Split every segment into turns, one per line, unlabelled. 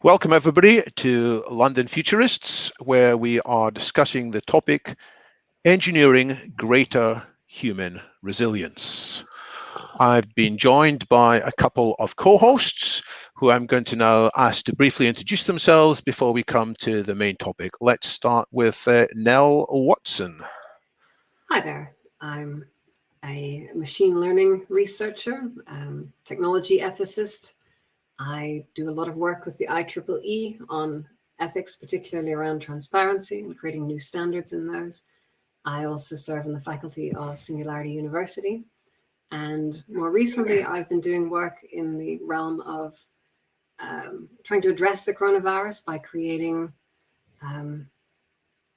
Welcome everybody to London Futurists, where we are discussing the topic engineering greater human resilience. I've been joined by a couple of co-hosts who I'm going to now ask to briefly introduce themselves before we come to the main topic. Let's start with Nell Watson.
Hi there. I'm a machine learning researcher, technology ethicist. I do a lot of work with the IEEE on ethics, particularly around transparency and creating new standards in those. I also serve in the faculty of Singularity University. And more recently, I've been doing work in the realm of trying to address the coronavirus by creating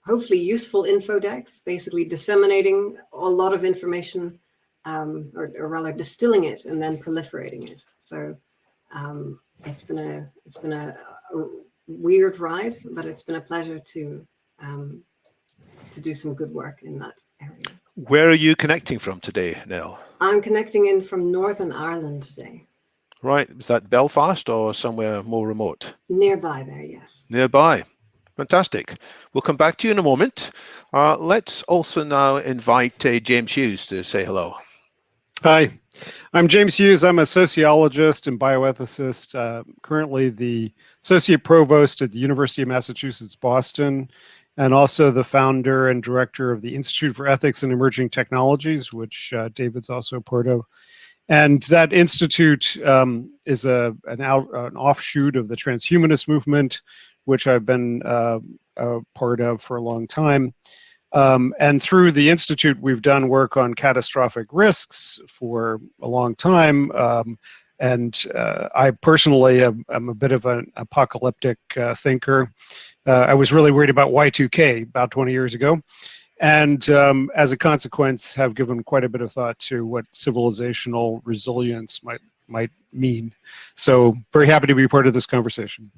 hopefully useful info decks, basically disseminating a lot of information, or rather distilling it and then proliferating it. So it's been a weird ride, but it's been a pleasure to do some good work in that area.
Where are you connecting from today, Nell?
I'm connecting in from Northern Ireland today.
Right, is that Belfast or somewhere more remote?
Nearby there, yes.
Nearby. Fantastic. We'll come back to you in a moment. Let's also now invite James Hughes to say hello.
Hi, I'm James Hughes. I'm a sociologist and bioethicist, currently the Associate Provost at the University of Massachusetts, Boston, and also the founder and director of the Institute for Ethics and Emerging Technologies, which David's also part of. And that institute is an offshoot of the transhumanist movement, which I've been a part of for a long time. And through the Institute, we've done work on catastrophic risks for a long time. I personally am a bit of an apocalyptic thinker. I was really worried about Y2K about 20 years ago. And as a consequence, have given quite a bit of thought to what civilizational resilience might mean. So very happy to be part of this conversation.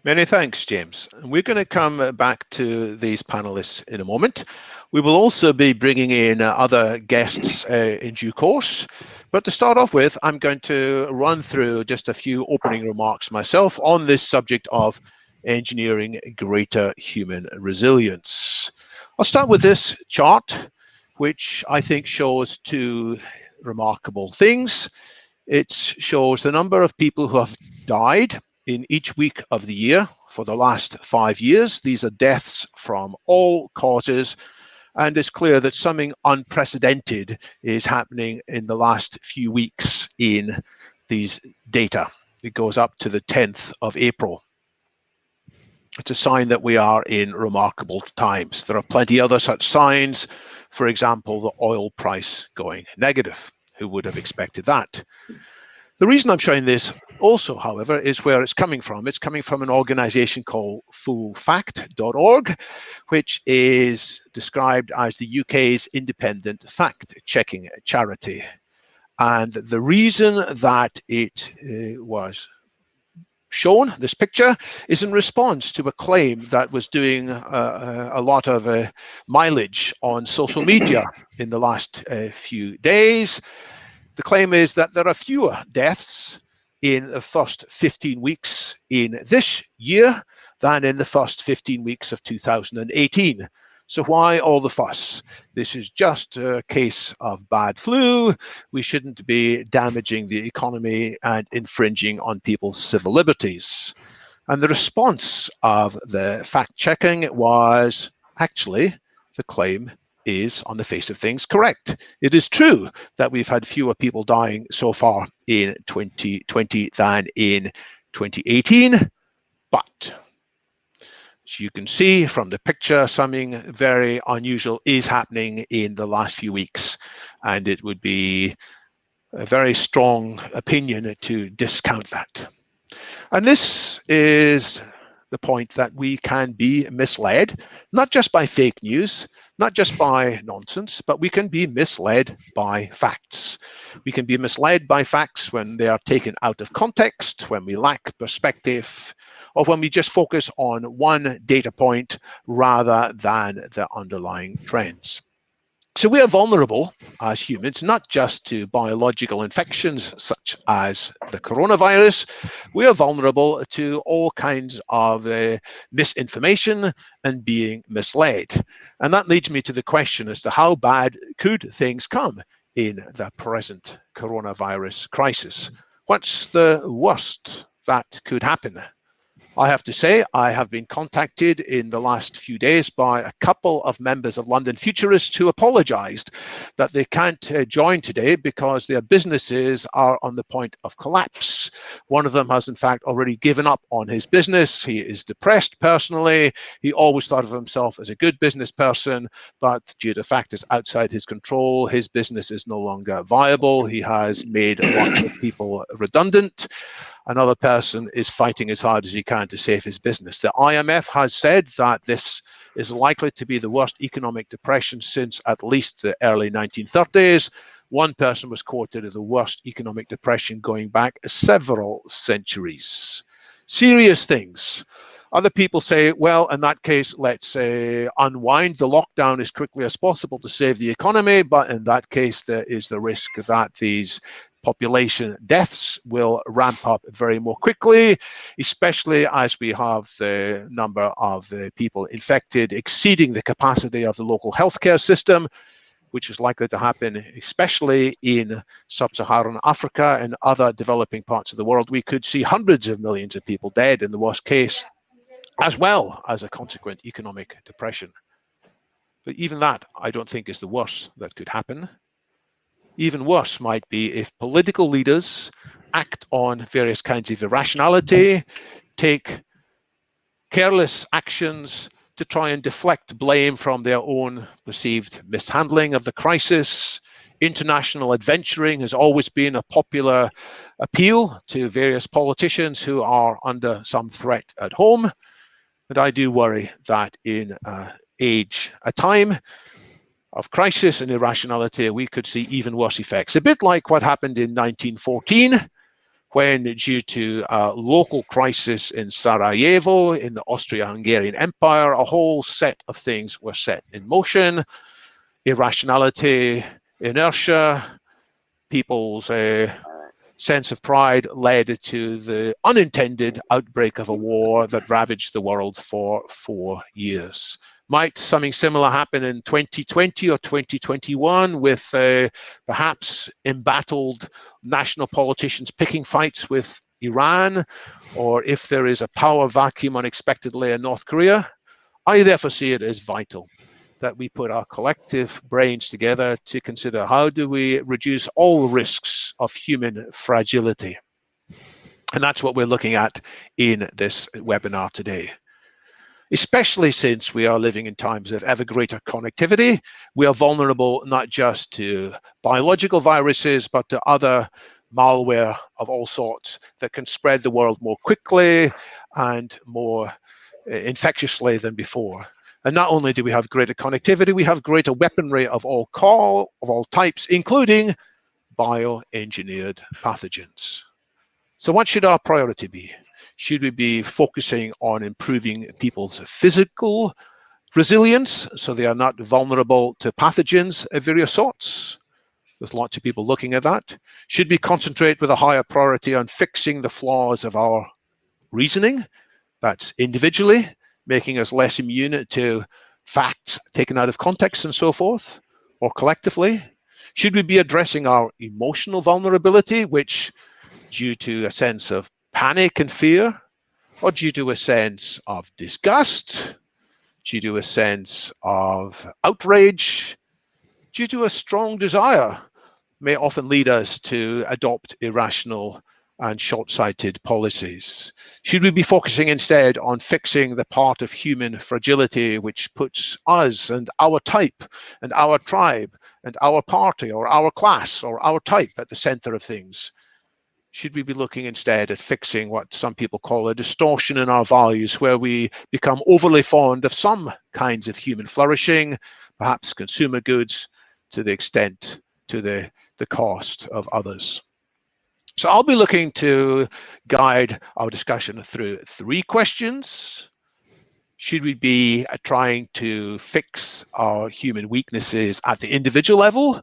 Many thanks, James. We're going to come back to these panelists in a moment. We will also be bringing in other guests in due course. But to start off with, I'm going to run through just a few opening remarks myself on this subject of engineering greater human resilience. I'll start with this chart, which I think shows two remarkable things. It shows the number of people who have died in each week of the year for the last 5 years. These are deaths from all causes, and it's clear that something unprecedented is happening in the last few weeks in these data. It goes up to the 10th of April. It's a sign that we are in remarkable times. There are plenty other such signs. For example, the oil price going negative. Who would have expected that? The reason I'm showing this also, however, is where it's coming from. It's coming from an organization called fullfact.org, which is described as the UK's independent fact-checking charity. And the reason that it was shown, this picture, is in response to a claim that was doing a lot of mileage on social media in the last few days. The claim is that there are fewer deaths in the first 15 weeks in this year than in the first 15 weeks of 2018. So why all the fuss? This is just a case of bad flu. We shouldn't be damaging the economy and infringing on people's civil liberties. And the response of the fact-checking was, actually, the claim is, on the face of things, correct. It is true that we've had fewer people dying so far in 2020 than in 2018, but as you can see from the picture, something very unusual is happening in the last few weeks, and it would be a very strong opinion to discount that. And this is the point that we can be misled, not just by fake news, not just by nonsense, but we can be misled by facts. We can be misled by facts when they are taken out of context, when we lack perspective, or when we just focus on one data point rather than the underlying trends. So we are vulnerable as humans, not just to biological infections such as the coronavirus. We are vulnerable to all kinds of misinformation and being misled. And that leads me to the question as to how bad could things come in the present coronavirus crisis? What's the worst that could happen? I have to say, I have been contacted in the last few days by a couple of members of London Futurists who apologised that they can't join today because their businesses are on the point of collapse. One of them has, in fact, already given up on his business. He is depressed personally. He always thought of himself as a good business person, but due to factors outside his control, his business is no longer viable. He has made lots of people redundant. Another person is fighting as hard as he can to save his business. The IMF has said that this is likely to be the worst economic depression since at least the early 1930s. One person was quoted as the worst economic depression going back several centuries. Serious things. Other people say, well, in that case, let's unwind the lockdown as quickly as possible to save the economy. But in that case, there is the risk that these population deaths will ramp up very more quickly, especially as we have the number of people infected exceeding the capacity of the local healthcare system, which is likely to happen especially in sub-Saharan Africa and other developing parts of the world. We could see hundreds of millions of people dead in the worst case, as well as a consequent economic depression. But even that, I don't think, is the worst that could happen. Even worse might be if political leaders act on various kinds of irrationality, take careless actions to try and deflect blame from their own perceived mishandling of the crisis. International adventuring has always been a popular appeal to various politicians who are under some threat at home. And I do worry that in a time of crisis and irrationality, we could see even worse effects. A bit like what happened in 1914, when due to a local crisis in Sarajevo, in the Austro-Hungarian Empire, a whole set of things were set in motion. Irrationality, inertia, people's sense of pride led to the unintended outbreak of a war that ravaged the world for 4 years. Might something similar happen in 2020 or 2021 with perhaps embattled national politicians picking fights with Iran, or if there is a power vacuum unexpectedly in North Korea? I therefore see it as vital that we put our collective brains together to consider how do we reduce all risks of human fragility. And that's what we're looking at in this webinar today. Especially since we are living in times of ever greater connectivity, we are vulnerable not just to biological viruses, but to other malware of all sorts that can spread the world more quickly and more infectiously than before. And not only do we have greater connectivity, we have greater weaponry of all types, including bioengineered pathogens. So what should our priority be? Should we be focusing on improving people's physical resilience so they are not vulnerable to pathogens of various sorts? There's lots of people looking at that. Should we concentrate with a higher priority on fixing the flaws of our reasoning? That's individually, making us less immune to facts taken out of context and so forth, or collectively? Should we be addressing our emotional vulnerability, which, due to a sense of panic and fear, or due to a sense of disgust, due to a sense of outrage, due to a strong desire, may often lead us to adopt irrational and short-sighted policies? Should we be focusing instead on fixing the part of human fragility which puts us and our type and our tribe and our party or our class or our type at the center of things? Should we be looking instead at fixing what some people call a distortion in our values, where we become overly fond of some kinds of human flourishing, perhaps consumer goods, to the extent to the cost of others? So I'll be looking to guide our discussion through 3 questions. Should we be trying to fix our human weaknesses at the individual level,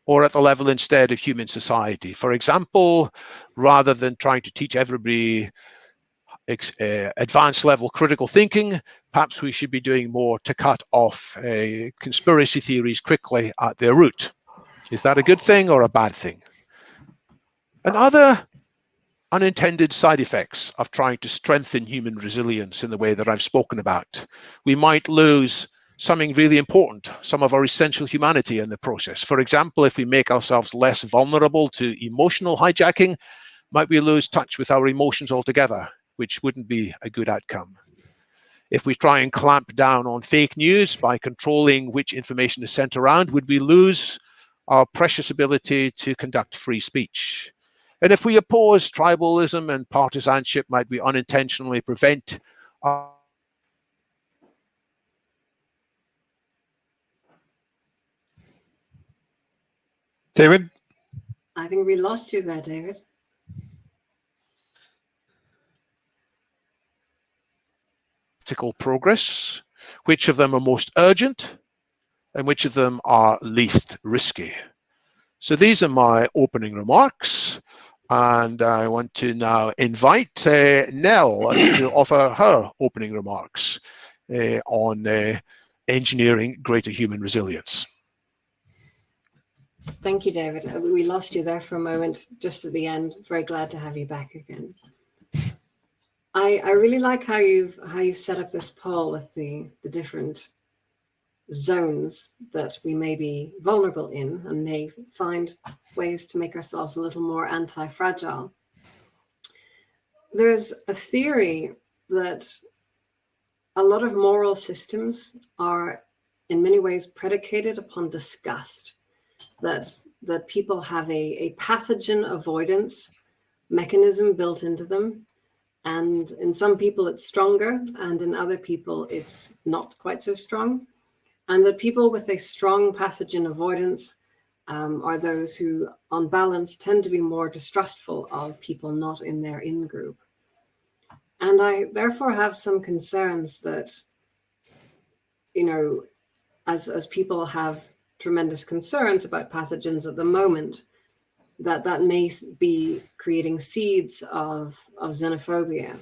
or at the level instead of human society? For example, rather than trying to teach everybody advanced level critical thinking, perhaps we should be doing more to cut off conspiracy theories quickly at their root. Is that a good thing or a bad thing? And other unintended side effects of trying to strengthen human resilience in the way that I've spoken about. We might lose something really important, some of our essential humanity in the process. For example, if we make ourselves less vulnerable to emotional hijacking, might we lose touch with our emotions altogether, which wouldn't be a good outcome. If we try and clamp down on fake news by controlling which information is sent around, would we lose our precious ability to conduct free speech? And if we oppose tribalism and partisanship, might we unintentionally prevent
David?
I think we lost you there, David.
Practical progress, which of them are most urgent and which of them are least risky. So these are my opening remarks, and I want to now invite Nell to offer her opening remarks on engineering greater human resilience.
Thank you, David. We lost you there for a moment, just at the end. Very glad to have you back again. I really like how you've set up this poll with the different zones that we may be vulnerable in and may find ways to make ourselves a little more anti-fragile. There's a theory that a lot of moral systems are in many ways predicated upon disgust, that people have a pathogen avoidance mechanism built into them. And in some people it's stronger, and in other people it's not quite so strong. And that people with a strong pathogen avoidance are those who, on balance, tend to be more distrustful of people not in their in-group. And I therefore have some concerns that, you know, as people have tremendous concerns about pathogens at the moment, that may be creating seeds of xenophobia.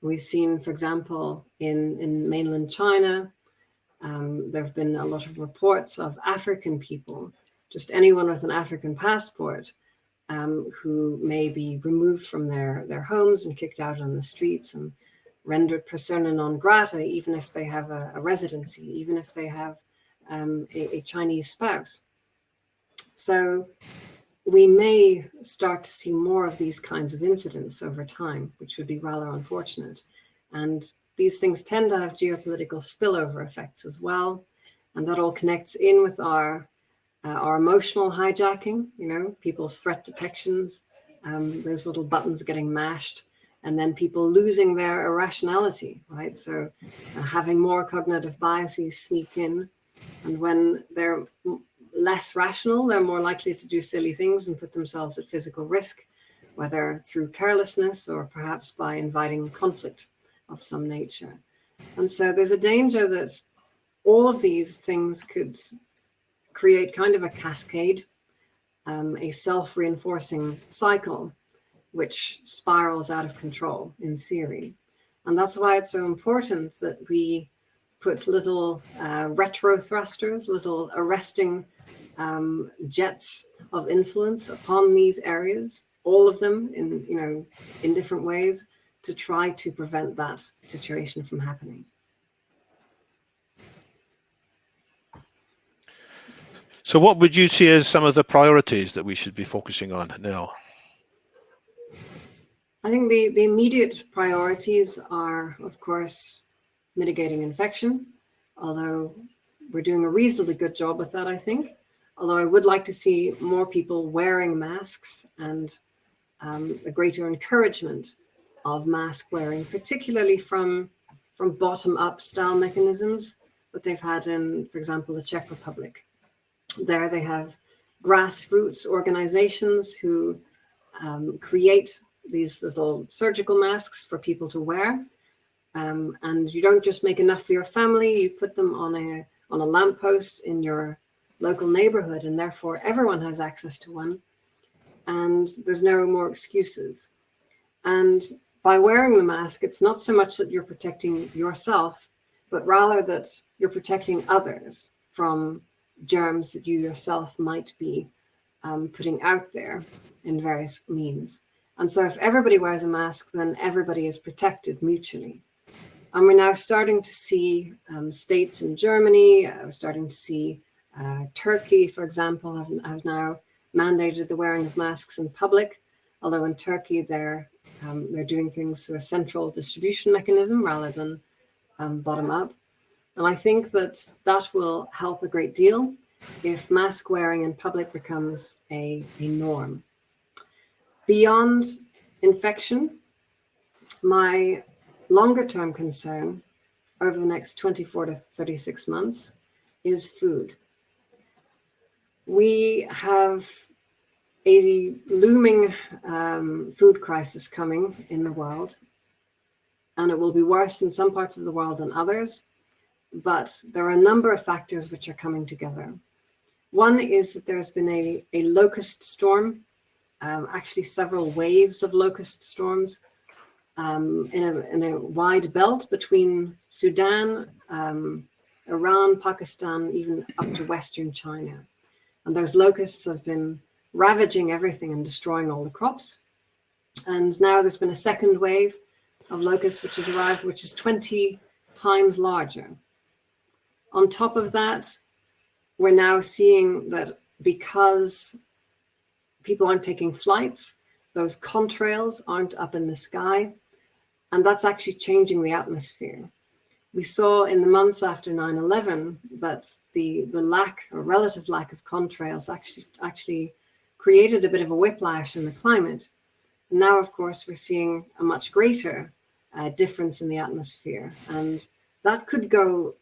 We've seen, for example, in mainland China, there have been a lot of reports of African people, just anyone with an African passport, who may be removed from their homes and kicked out on the streets and rendered persona non grata, even if they have a residency, even if they have a Chinese spouse. So we may start to see more of these kinds of incidents over time, which would be rather unfortunate. And these things tend to have geopolitical spillover effects as well. And that all connects in with our emotional hijacking, you know, people's threat detections, those little buttons getting mashed, and then people losing their irrationality, right? So having more cognitive biases sneak in. And when they're less rational, they're more likely to do silly things and put themselves at physical risk, whether through carelessness or perhaps by inviting conflict of some nature. And so there's a danger that all of these things could create kind of a cascade, a self-reinforcing cycle, which spirals out of control in theory. And that's why it's so important that we put little retro thrusters, little arresting jets of influence upon these areas, all of them in different ways, to try to prevent that situation from happening.
So what would you see as some of the priorities that we should be focusing on now?
I think the immediate priorities are, of course, mitigating infection, although we're doing a reasonably good job with that, I think. Although I would like to see more people wearing masks and a greater encouragement of mask wearing, particularly from bottom-up style mechanisms that they've had in, for example, the Czech Republic. There they have grassroots organizations who create these little surgical masks for people to wear. And you don't just make enough for your family, you put them on a lamppost in your local neighborhood, and therefore everyone has access to one, and there's no more excuses. And by wearing the mask, it's not so much that you're protecting yourself, but rather that you're protecting others from germs that you yourself might be putting out there in various means. And so if everybody wears a mask, then everybody is protected mutually. And we're now starting to see states in Germany, we're starting to see Turkey, for example, have now mandated the wearing of masks in public, although in Turkey they're doing things through a central distribution mechanism rather than bottom up. And I think that will help a great deal if mask wearing in public becomes a norm. Beyond infection, my longer term concern over the next 24 to 36 months is food. We have a looming food crisis coming in the world, and it will be worse in some parts of the world than others, but there are a number of factors which are coming together. One is that there's been a locust storm, actually several waves of locust storms in a wide belt between Sudan, Iran, Pakistan, even up to Western China. And those locusts have been ravaging everything and destroying all the crops. And now there's been a second wave of locusts which has arrived, which is 20 times larger. On top of that, we're now seeing that because people aren't taking flights, those contrails aren't up in the sky, and that's actually changing the atmosphere. We saw in the months after 9/11 that the lack or relative lack of contrails actually created a bit of a whiplash in the climate. And now, of course, we're seeing a much greater difference in the atmosphere, and that could go,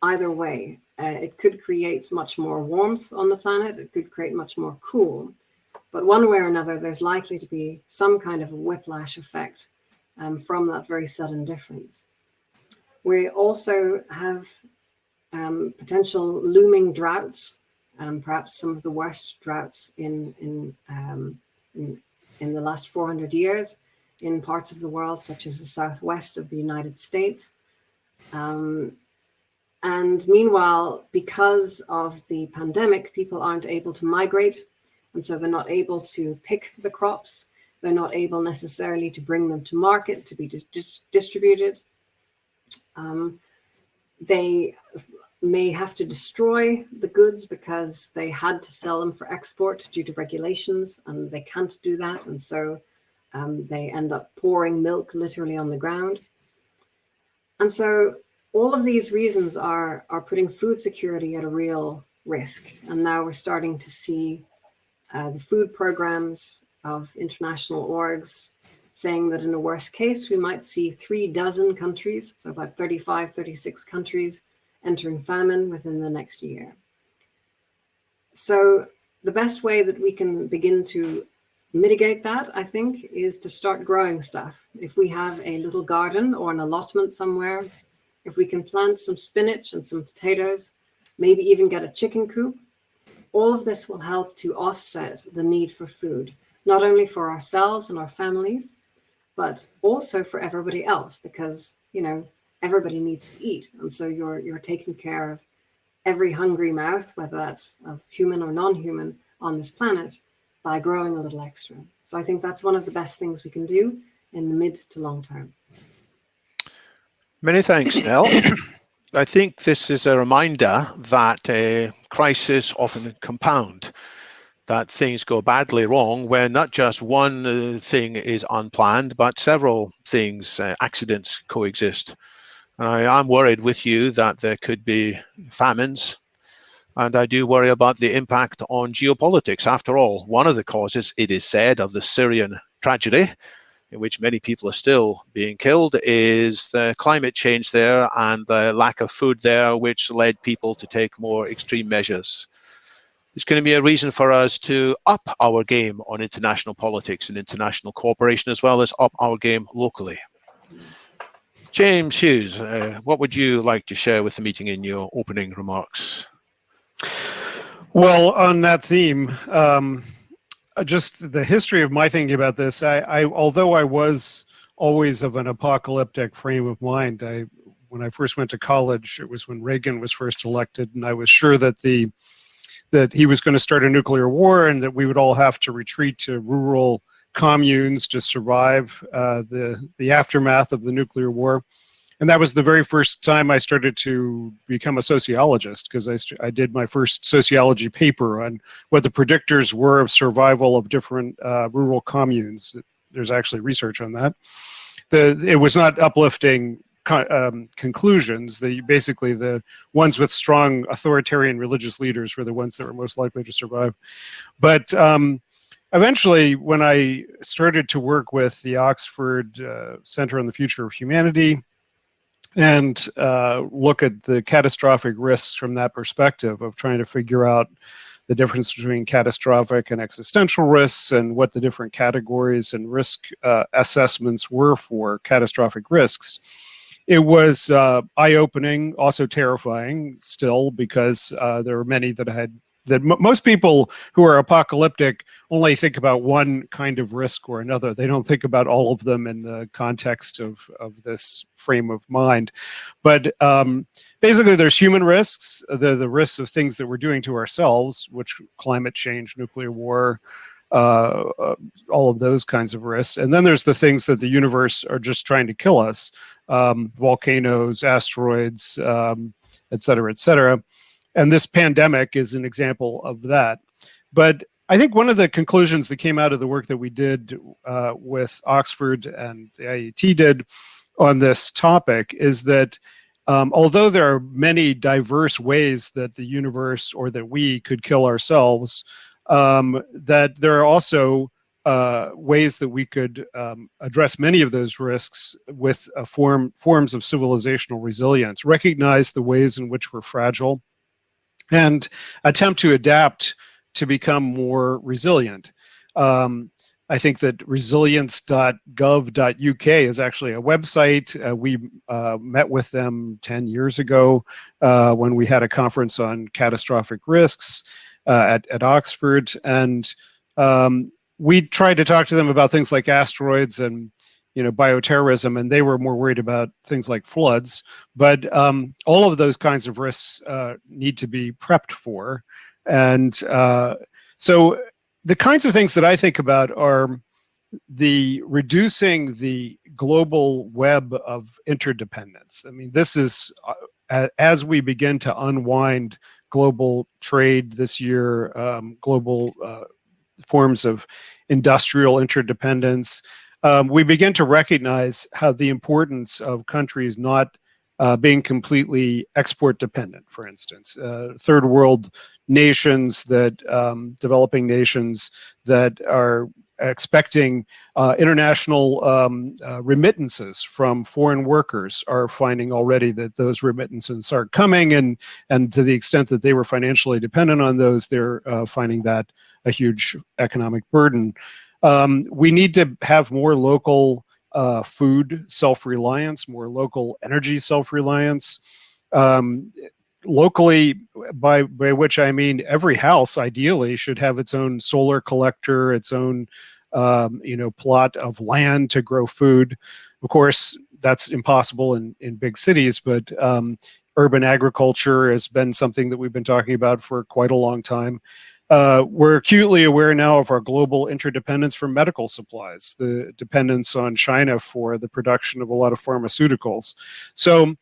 either way. It could create much more warmth on the planet. It could create much more cool. But one way or another, there's likely to be some kind of a whiplash effect from that very sudden difference. We also have potential looming droughts, perhaps some of the worst droughts in the last 400 years in parts of the world, such as the southwest of the United States. And meanwhile, because of the pandemic, people aren't able to migrate, and so they're not able to pick the crops. They're not able necessarily to bring them to market to be distributed. They may have to destroy the goods because they had to sell them for export due to regulations, and they can't do that. And so they end up pouring milk literally on the ground. And so all of these reasons are putting food security at a real risk. And now we're starting to see the food programs of international orgs saying that in a worst case, we might see 36 countries, so about 35, 36 countries entering famine within the next year. So the best way that we can begin to mitigate that, I think, is to start growing stuff. If we have a little garden or an allotment somewhere, if we can plant some spinach and some potatoes, maybe even get a chicken coop, all of this will help to offset the need for food, not only for ourselves and our families, but also for everybody else, because, everybody needs to eat. And so you're taking care of every hungry mouth, whether that's of human or non-human on this planet, by growing a little extra. So I think that's one of the best things we can do in the mid to long term.
Many thanks, Nell. I think this is a reminder that a crisis often compound, that things go badly wrong when not just one thing is unplanned, but several things, accidents coexist. And I am worried with you that there could be famines, and I do worry about the impact on geopolitics. After all, one of the causes, it is said, of the Syrian tragedy, in which many people are still being killed, is the climate change there and the lack of food there, which led people to take more extreme measures. It's going to be a reason for us to up our game on international politics and international cooperation, as well as up our game locally. James Hughes, what would you like to share with the meeting in your opening remarks?
Well, on that theme, just the history of my thinking about this, although I was always of an apocalyptic frame of mind, when I first went to college, it was when Reagan was first elected, and I was sure that he was going to start a nuclear war and that we would all have to retreat to rural communes to survive the aftermath of the nuclear war. And that was the very first time I started to become a sociologist, because I did my first sociology paper on what the predictors were of survival of different rural communes. There's actually research on that. It was not uplifting conclusions. Basically, the ones with strong authoritarian religious leaders were the ones that were most likely to survive. But eventually, when I started to work with the Oxford Center on the Future of Humanity, and look at the catastrophic risks from that perspective of trying to figure out the difference between catastrophic and existential risks and what the different categories and risk assessments were for catastrophic risks. It was eye-opening, also terrifying still, because there were many that most people who are apocalyptic only think about one kind of risk or another. They don't think about all of them in the context of this frame of mind. But basically, there's human risks, the risks of things that we're doing to ourselves, which climate change, nuclear war, all of those kinds of risks. And then there's the things that the universe are just trying to kill us, volcanoes, asteroids, et cetera, et cetera. And this pandemic is an example of that. But I think one of the conclusions that came out of the work that we did with Oxford and the IET did on this topic is that although there are many diverse ways that the universe or that we could kill ourselves, that there are also ways that we could address many of those risks with forms of civilizational resilience, recognize the ways in which we're fragile, and attempt to adapt to become more resilient. I think that resilience.gov.uk is actually a website. We met with them 10 years ago when we had a conference on catastrophic risks at Oxford. And we tried to talk to them about things like asteroids and bioterrorism, and they were more worried about things like floods. But all of those kinds of risks need to be prepped for. And so the kinds of things that I think about are reducing the global web of interdependence. I mean, this is, as we begin to unwind global trade this year, global forms of industrial interdependence, we begin to recognize how the importance of countries not being completely export dependent, for instance. Third world nations, developing nations that are expecting international remittances from foreign workers are finding already that those remittances are coming, and to the extent that they were financially dependent on those, they're finding that a huge economic burden. We need to have more local food self-reliance, more local energy self-reliance. Locally, by which I mean every house ideally should have its own solar collector, its own plot of land to grow food. Of course, that's impossible in big cities, but urban agriculture has been something that we've been talking about for quite a long time. We're acutely aware now of our global interdependence for medical supplies, the dependence on China for the production of a lot of pharmaceuticals. So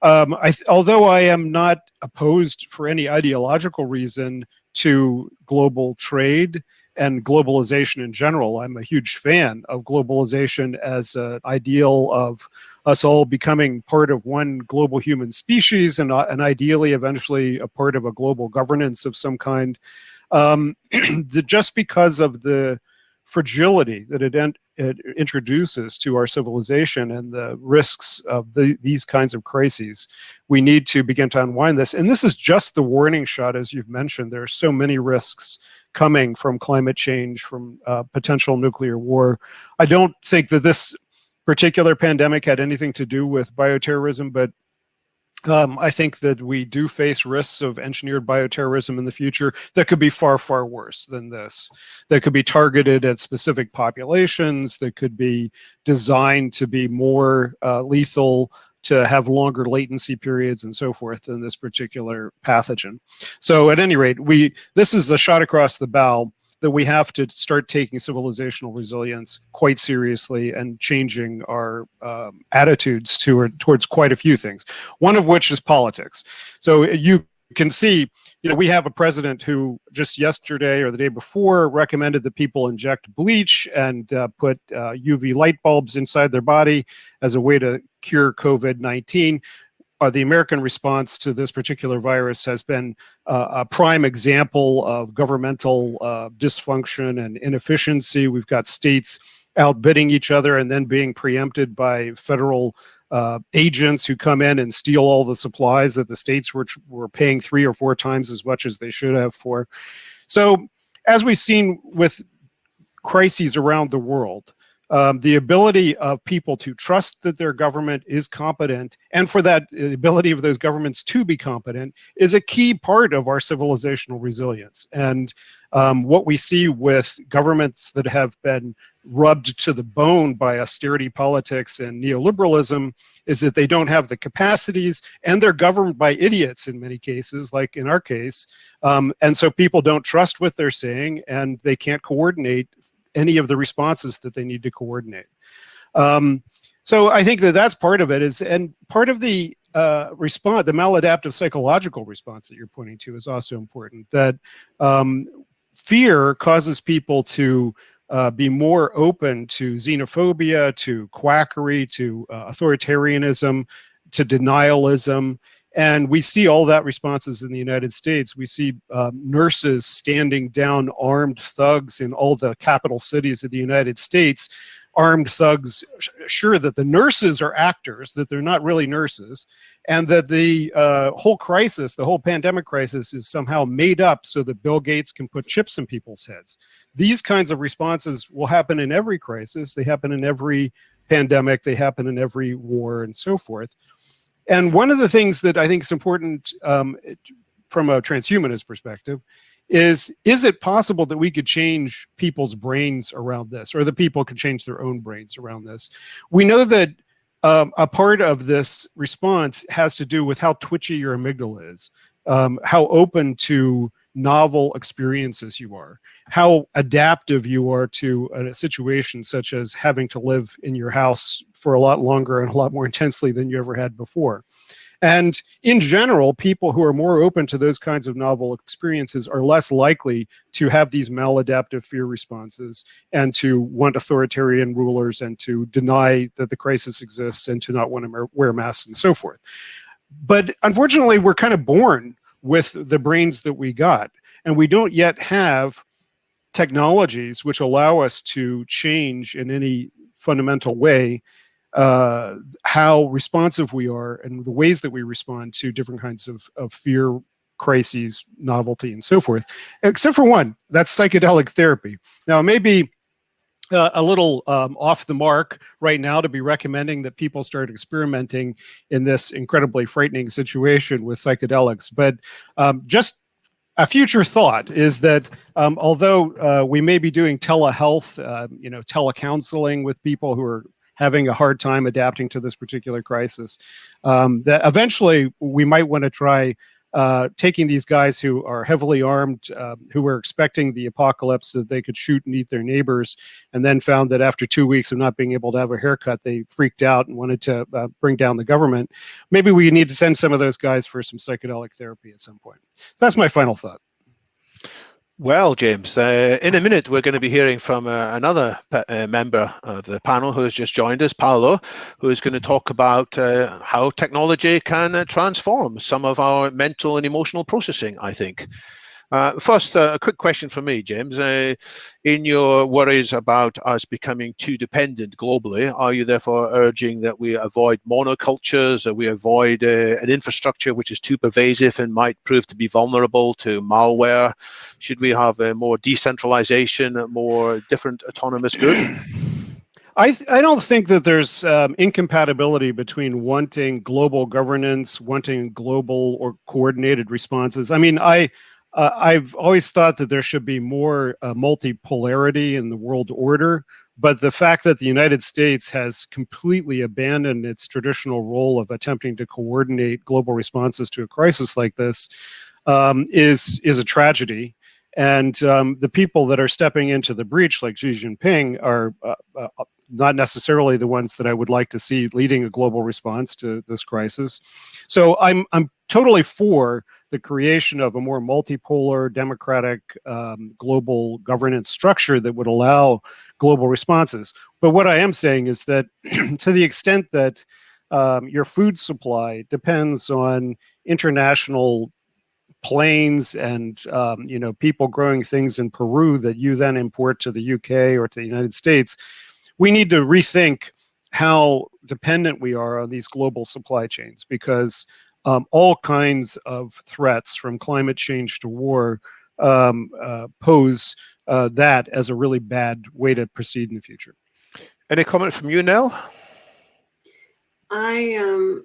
although I am not opposed for any ideological reason to global trade and globalization in general, I'm a huge fan of globalization as an ideal of us all becoming part of one global human species and ideally eventually a part of a global governance of some kind. Just because of the fragility that it introduces to our civilization and the risks of these kinds of crises, we need to begin to unwind this. And this is just the warning shot, as you've mentioned. There are so many risks coming from climate change, from potential nuclear war. I don't think that this particular pandemic had anything to do with bioterrorism, but I think that we do face risks of engineered bioterrorism in the future that could be far, far worse than this, that could be targeted at specific populations, that could be designed to be more lethal, to have longer latency periods and so forth than this particular pathogen. So at any rate, this is a shot across the bow that we have to start taking civilizational resilience quite seriously and changing our attitudes towards quite a few things, one of which is politics. So you can see, we have a president who just yesterday or the day before recommended that people inject bleach and put UV light bulbs inside their body as a way to cure COVID-19. The American response to this particular virus has been a prime example of governmental dysfunction and inefficiency. We've got states outbidding each other and then being preempted by federal agents who come in and steal all the supplies that the states were paying 3 or 4 times as much as they should have for. So as we've seen with crises around the world, the ability of people to trust that their government is competent, and for that, the ability of those governments to be competent, is a key part of our civilizational resilience. And what we see with governments that have been rubbed to the bone by austerity politics and neoliberalism is that they don't have the capacities, and they're governed by idiots in many cases, like in our case. And so people don't trust what they're saying, and they can't coordinate any of the responses that they need to coordinate. So I think that that's part of it, and part of the response, the maladaptive psychological response that you're pointing to, is also important. That fear causes people to be more open to xenophobia, to quackery, to authoritarianism, to denialism. And we see all that responses in the United States. We see nurses standing down armed thugs in all the capital cities of the United States, armed thugs, sure that the nurses are actors, that they're not really nurses, and that the whole crisis, the whole pandemic crisis, is somehow made up so that Bill Gates can put chips in people's heads. These kinds of responses will happen in every crisis. They happen in every pandemic. They happen in every war and so forth. And one of the things that I think is important from a transhumanist perspective is it possible that we could change people's brains around this, or that people could change their own brains around this? We know that a part of this response has to do with how twitchy your amygdala is, how open to novel experiences you are, how adaptive you are to a situation such as having to live in your house for a lot longer and a lot more intensely than you ever had before. And in general, people who are more open to those kinds of novel experiences are less likely to have these maladaptive fear responses and to want authoritarian rulers and to deny that the crisis exists and to not want to wear masks and so forth. But unfortunately, we're kind of born with the brains that we got, and we don't yet have technologies which allow us to change in any fundamental way how responsive we are and the ways that we respond to different kinds of fear, crises, novelty, and so forth, except for one, that's psychedelic therapy. Now, it may be a little off the mark right now to be recommending that people start experimenting in this incredibly frightening situation with psychedelics, but just a future thought is that although we may be doing telehealth, telecounseling with people who are having a hard time adapting to this particular crisis, that eventually we might want to try taking these guys who are heavily armed, who were expecting the apocalypse so that they could shoot and eat their neighbors, and then found that after 2 weeks of not being able to have a haircut, they freaked out and wanted to bring down the government. Maybe we need to send some of those guys for some psychedelic therapy at some point. That's my final thought.
Well, James, in a minute, we're going to be hearing from another member of the panel who has just joined us, Paolo, who is going to talk about how technology can transform some of our mental and emotional processing, I think. First, a quick question for me, James. In your worries about us becoming too dependent globally, are you therefore urging that we avoid monocultures, that we avoid an infrastructure which is too pervasive and might prove to be vulnerable to malware? Should we have more decentralization, more different autonomous group?
I don't think that there's incompatibility between wanting global governance, wanting global or coordinated responses. I mean, I've always thought that there should be more multipolarity in the world order, but the fact that the United States has completely abandoned its traditional role of attempting to coordinate global responses to a crisis like this is a tragedy. And the people that are stepping into the breach, like Xi Jinping, are not necessarily the ones that I would like to see leading a global response to this crisis. So I'm totally for the creation of a more multipolar, democratic, global governance structure that would allow global responses. But what I am saying is that to the extent that your food supply depends on international planes and people growing things in Peru that you then import to the UK or to the United States, we need to rethink how dependent we are on these global supply chains, because all kinds of threats, from climate change to war, pose that as a really bad way to proceed in the future.
Any comment from you, Nell?
I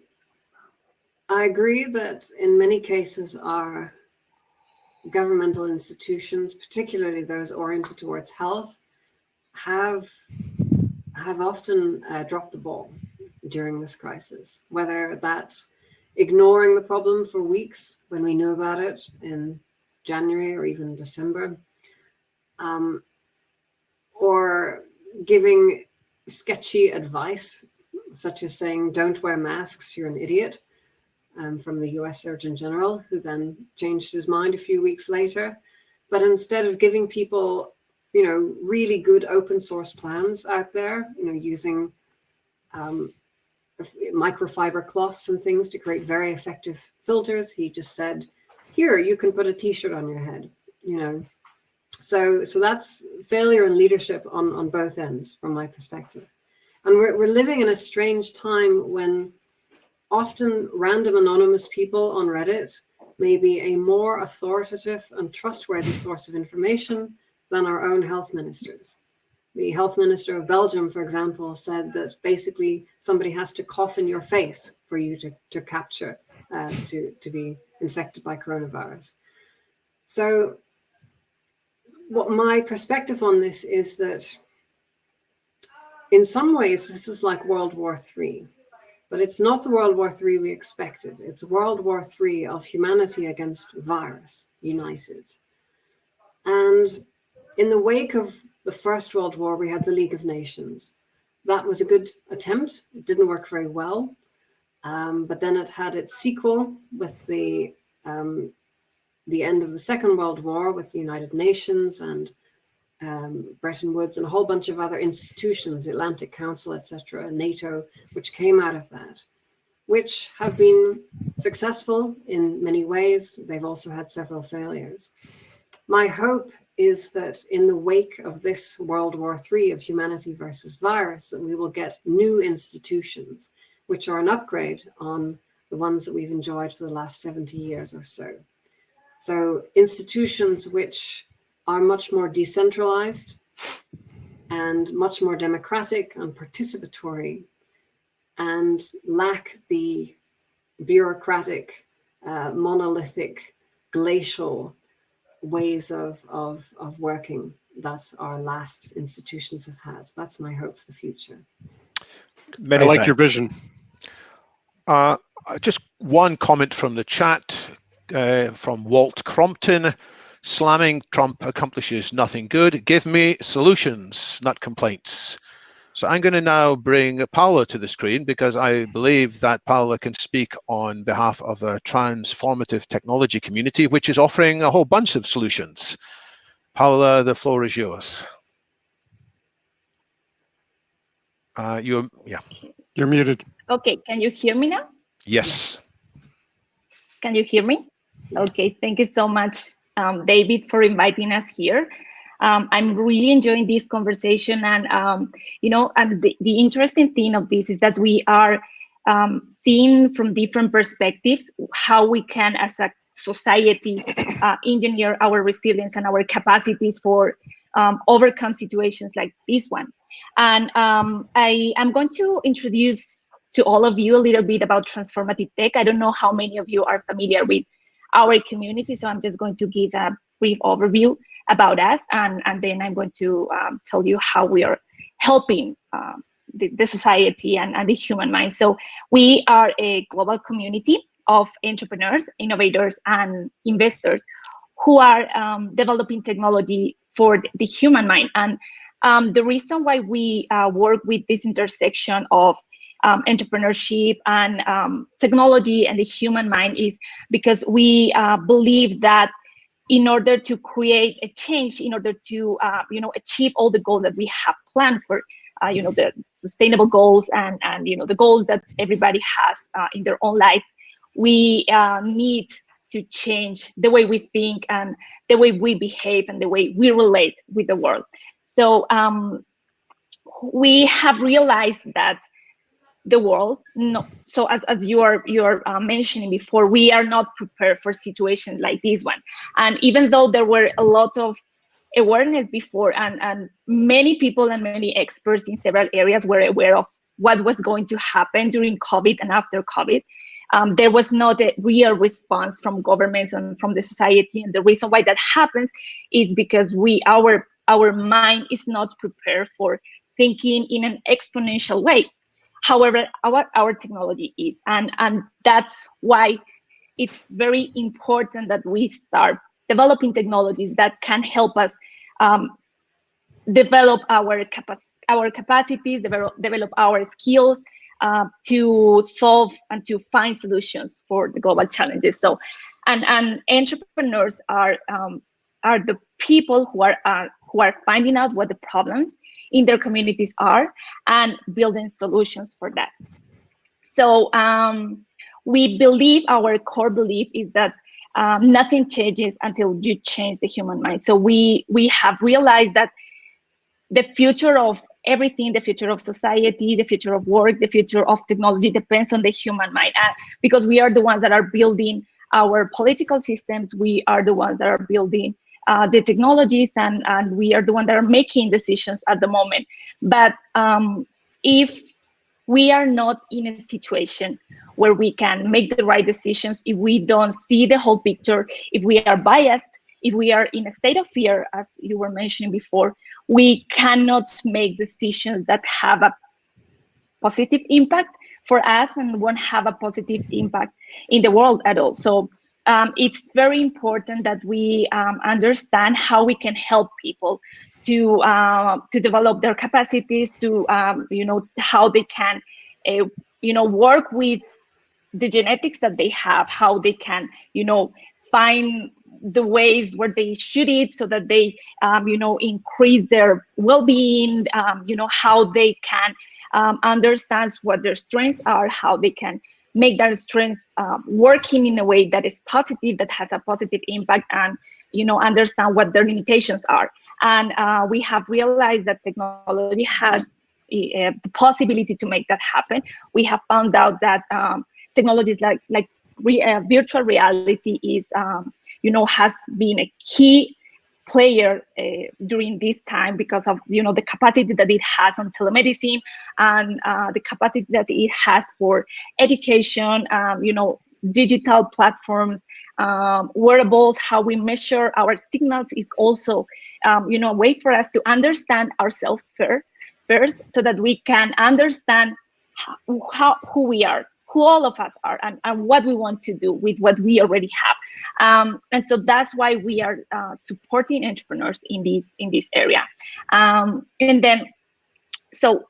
agree that in many cases our governmental institutions, particularly those oriented towards health, have often dropped the ball during this crisis, whether that's ignoring the problem for weeks when we knew about it in January or even December, or giving sketchy advice, such as saying, don't wear masks, you're an idiot, from the US Surgeon General, who then changed his mind a few weeks later. But instead of giving people, really good open source plans out there, using microfiber cloths and things to create very effective filters, he just said, here, you can put a t-shirt on your head, So that's failure in leadership on both ends, from my perspective. And we're living in a strange time when often random anonymous people on Reddit may be a more authoritative and trustworthy source of information than our own health ministers. The health minister of Belgium, for example, said that basically somebody has to cough in your face for you to capture, to be infected by coronavirus. So what my perspective on this is that in some ways, this is like World War III. But it's not the World War III we expected. It's World War III of humanity against virus, united. And in the wake of the First World War, we had the League of Nations. That was a good attempt. It didn't work very well. But then it had its sequel with the end of the Second World War, with the United Nations and Bretton Woods and a whole bunch of other institutions, the Atlantic Council, etc., NATO, which came out of that, which have been successful in many ways. They've also had several failures. My hope is that in the wake of this World War III of humanity versus virus, that we will get new institutions, which are an upgrade on the ones that we've enjoyed for the last 70 years or so. So institutions which are much more decentralized and much more democratic and participatory, and lack the bureaucratic, monolithic, glacial ways of working that our last institutions have had. That's my hope for the future.
I like your vision.
Just one comment from the chat from Walt Crompton. Slamming Trump accomplishes nothing good. Give me solutions, not complaints. So I'm going to now bring Paula to the screen, because I believe that Paula can speak on behalf of a transformative technology community, which is offering a whole bunch of solutions. Paula, the floor is yours. You're
muted.
Okay, can you hear me now?
Yes.
Can you hear me? Okay, thank you so much, David, for inviting us here. I'm really enjoying this conversation, and and the interesting thing of this is that we are seeing from different perspectives how we can, as a society, engineer our resilience and our capacities for overcome situations like this one. And I am going to introduce to all of you a little bit about transformative tech. I don't know how many of you are familiar with our community, so I'm just going to give a brief overview about us, and then I'm going to tell you how we are helping the society and the human mind. So we are a global community of entrepreneurs, innovators, and investors who are developing technology for the human mind. And the reason why we work with this intersection of entrepreneurship and technology and the human mind is because we believe that in order to create a change, in order to achieve all the goals that we have planned for, the sustainable goals and the goals that everybody has in their own lives, we need to change the way we think and the way we behave and the way we relate with the world. So we have realized that the world, so as you're mentioning before, we are not prepared for situations like this one. And even though there were a lot of awareness before, and many people and many experts in several areas were aware of what was going to happen during COVID and after COVID, there was not a real response from governments and from the society. And the reason why that happens is because our mind is not prepared for thinking in an exponential way. However, our technology is, and that's why it's very important that we start developing technologies that can help us develop our capacities, develop our skills to solve and to find solutions for the global challenges. So, and entrepreneurs are the people who are finding out what the problems in their communities are and building solutions for that. So we believe, our core belief is that nothing changes until you change the human mind. So we have realized that the future of everything, the future of society, the future of work, the future of technology depends on the human mind. Because we are the ones that are building our political systems, we are the ones that are building the technologies, and we are the ones that are making decisions at the moment. But if we are not in a situation where we can make the right decisions, if we don't see the whole picture, if we are biased, if we are in a state of fear, as you were mentioning before, we cannot make decisions that have a positive impact for us and won't have a positive impact in the world at all. So it's very important that we understand how we can help people to develop their capacities, to how they can work with the genetics that they have, how they can find the ways where they should eat so that they increase their well-being, how they can understand what their strengths are, how they can make their strengths working in a way that is positive, that has a positive impact, and understand what their limitations are. And we have realized that technology has the possibility to make that happen. We have found out that technologies like virtual reality is has been a key player during this time because of the capacity that it has on telemedicine and the capacity that it has for education, digital platforms, wearables, how we measure our signals is also a way for us to understand ourselves first so that we can understand who we are, who all of us are, and what we want to do with what we already have. And so that's why we are supporting entrepreneurs in this area. And then, so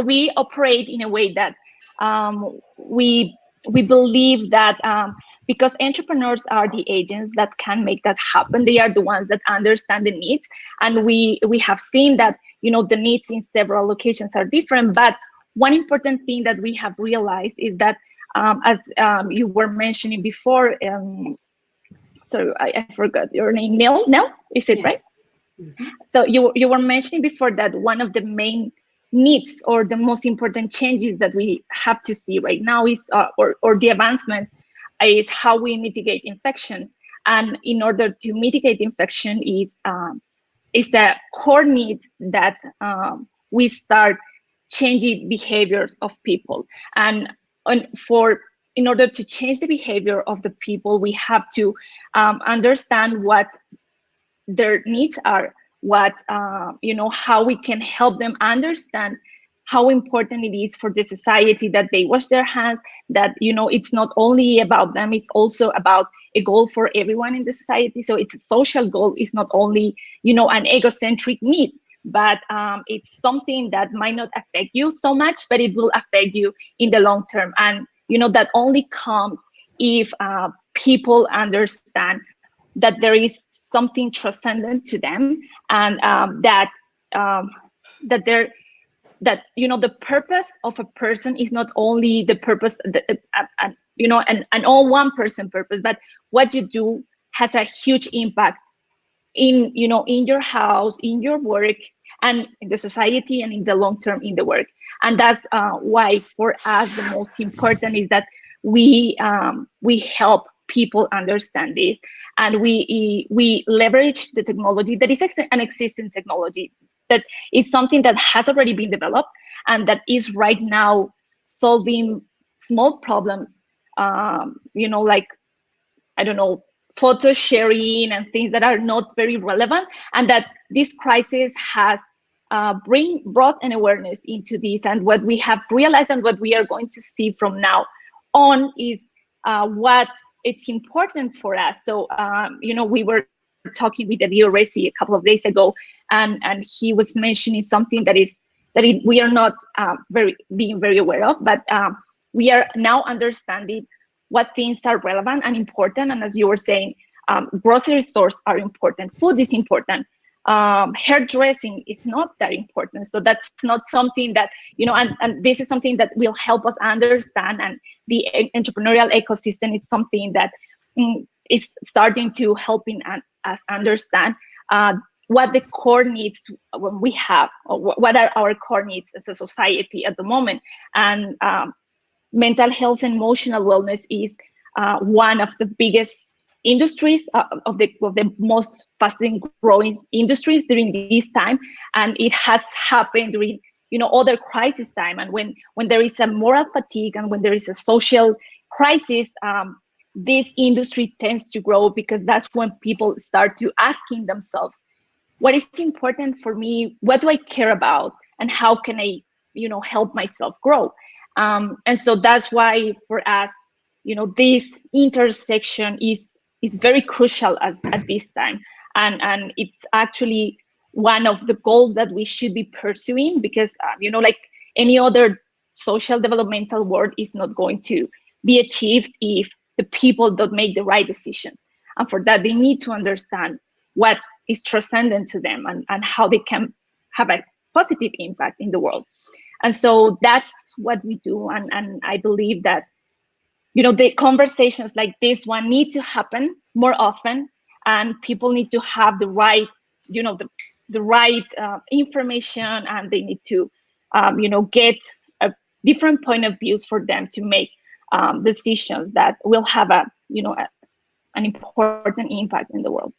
we operate in a way that we believe that because entrepreneurs are the agents that can make that happen. They are the ones that understand the needs, and we have seen that the needs in several locations are different. But one important thing that we have realized is that, as you were mentioning before, so I forgot your name, Nell, is it yes. Right? Mm-hmm. So you were mentioning before that one of the main needs or the most important changes that we have to see right now is, or the advancements, is how we mitigate infection. And in order to mitigate infection is a core need that we start changing behaviors of people. And in order to change the behavior of the people, we have to understand what their needs are, what how we can help them understand how important it is for the society that they wash their hands, that it's not only about them, it's also about a goal for everyone in the society. So it's a social goal. It's not only an egocentric need, but it's something that might not affect you so much, but it will affect you in the long term. And that only comes if people understand that there is something transcendent to them, and that the purpose of a person is not only the purpose, an all one person purpose, but what you do has a huge impact in your house, in your work, and in the society, and in the long term in the work. And that's why for us the most important is that we help people understand this, and we leverage the technology that is an existing technology, that is something that has already been developed and that is right now solving small problems, like, I don't know, photo sharing and things that are not very relevant, and that this crisis has brought an awareness into this. And what we have realized and what we are going to see from now on is what it's important for us. So, we were talking with Adir Resi a couple of days ago, and he was mentioning something that we are not being very aware of, but we are now understanding what things are relevant and important. And as you were saying, grocery stores are important, food is important, hairdressing is not that important. So that's not something that, and this is something that will help us understand. And the entrepreneurial ecosystem is something that is starting to helping us understand what the core needs when we have, or what are our core needs as a society at the moment. And mental health and emotional wellness is one of the biggest industries, of the most fastest growing industries during this time. And it has happened during other crisis time. And when there is a moral fatigue and when there is a social crisis, this industry tends to grow, because that's when people start to asking themselves, what is important for me? What do I care about? And how can I, help myself grow? And so that's why for us, this intersection is very crucial at this time. And it's actually one of the goals that we should be pursuing, because, like any other social developmental work is not going to be achieved if the people don't make the right decisions. And for that, they need to understand what is transcendent to them, and how they can have a positive impact in the world. And so that's what we do. And I believe that, the conversations like this one need to happen more often, and people need to have the right, the right information, and they need to, get a different point of views for them to make decisions that will have an important impact in the world.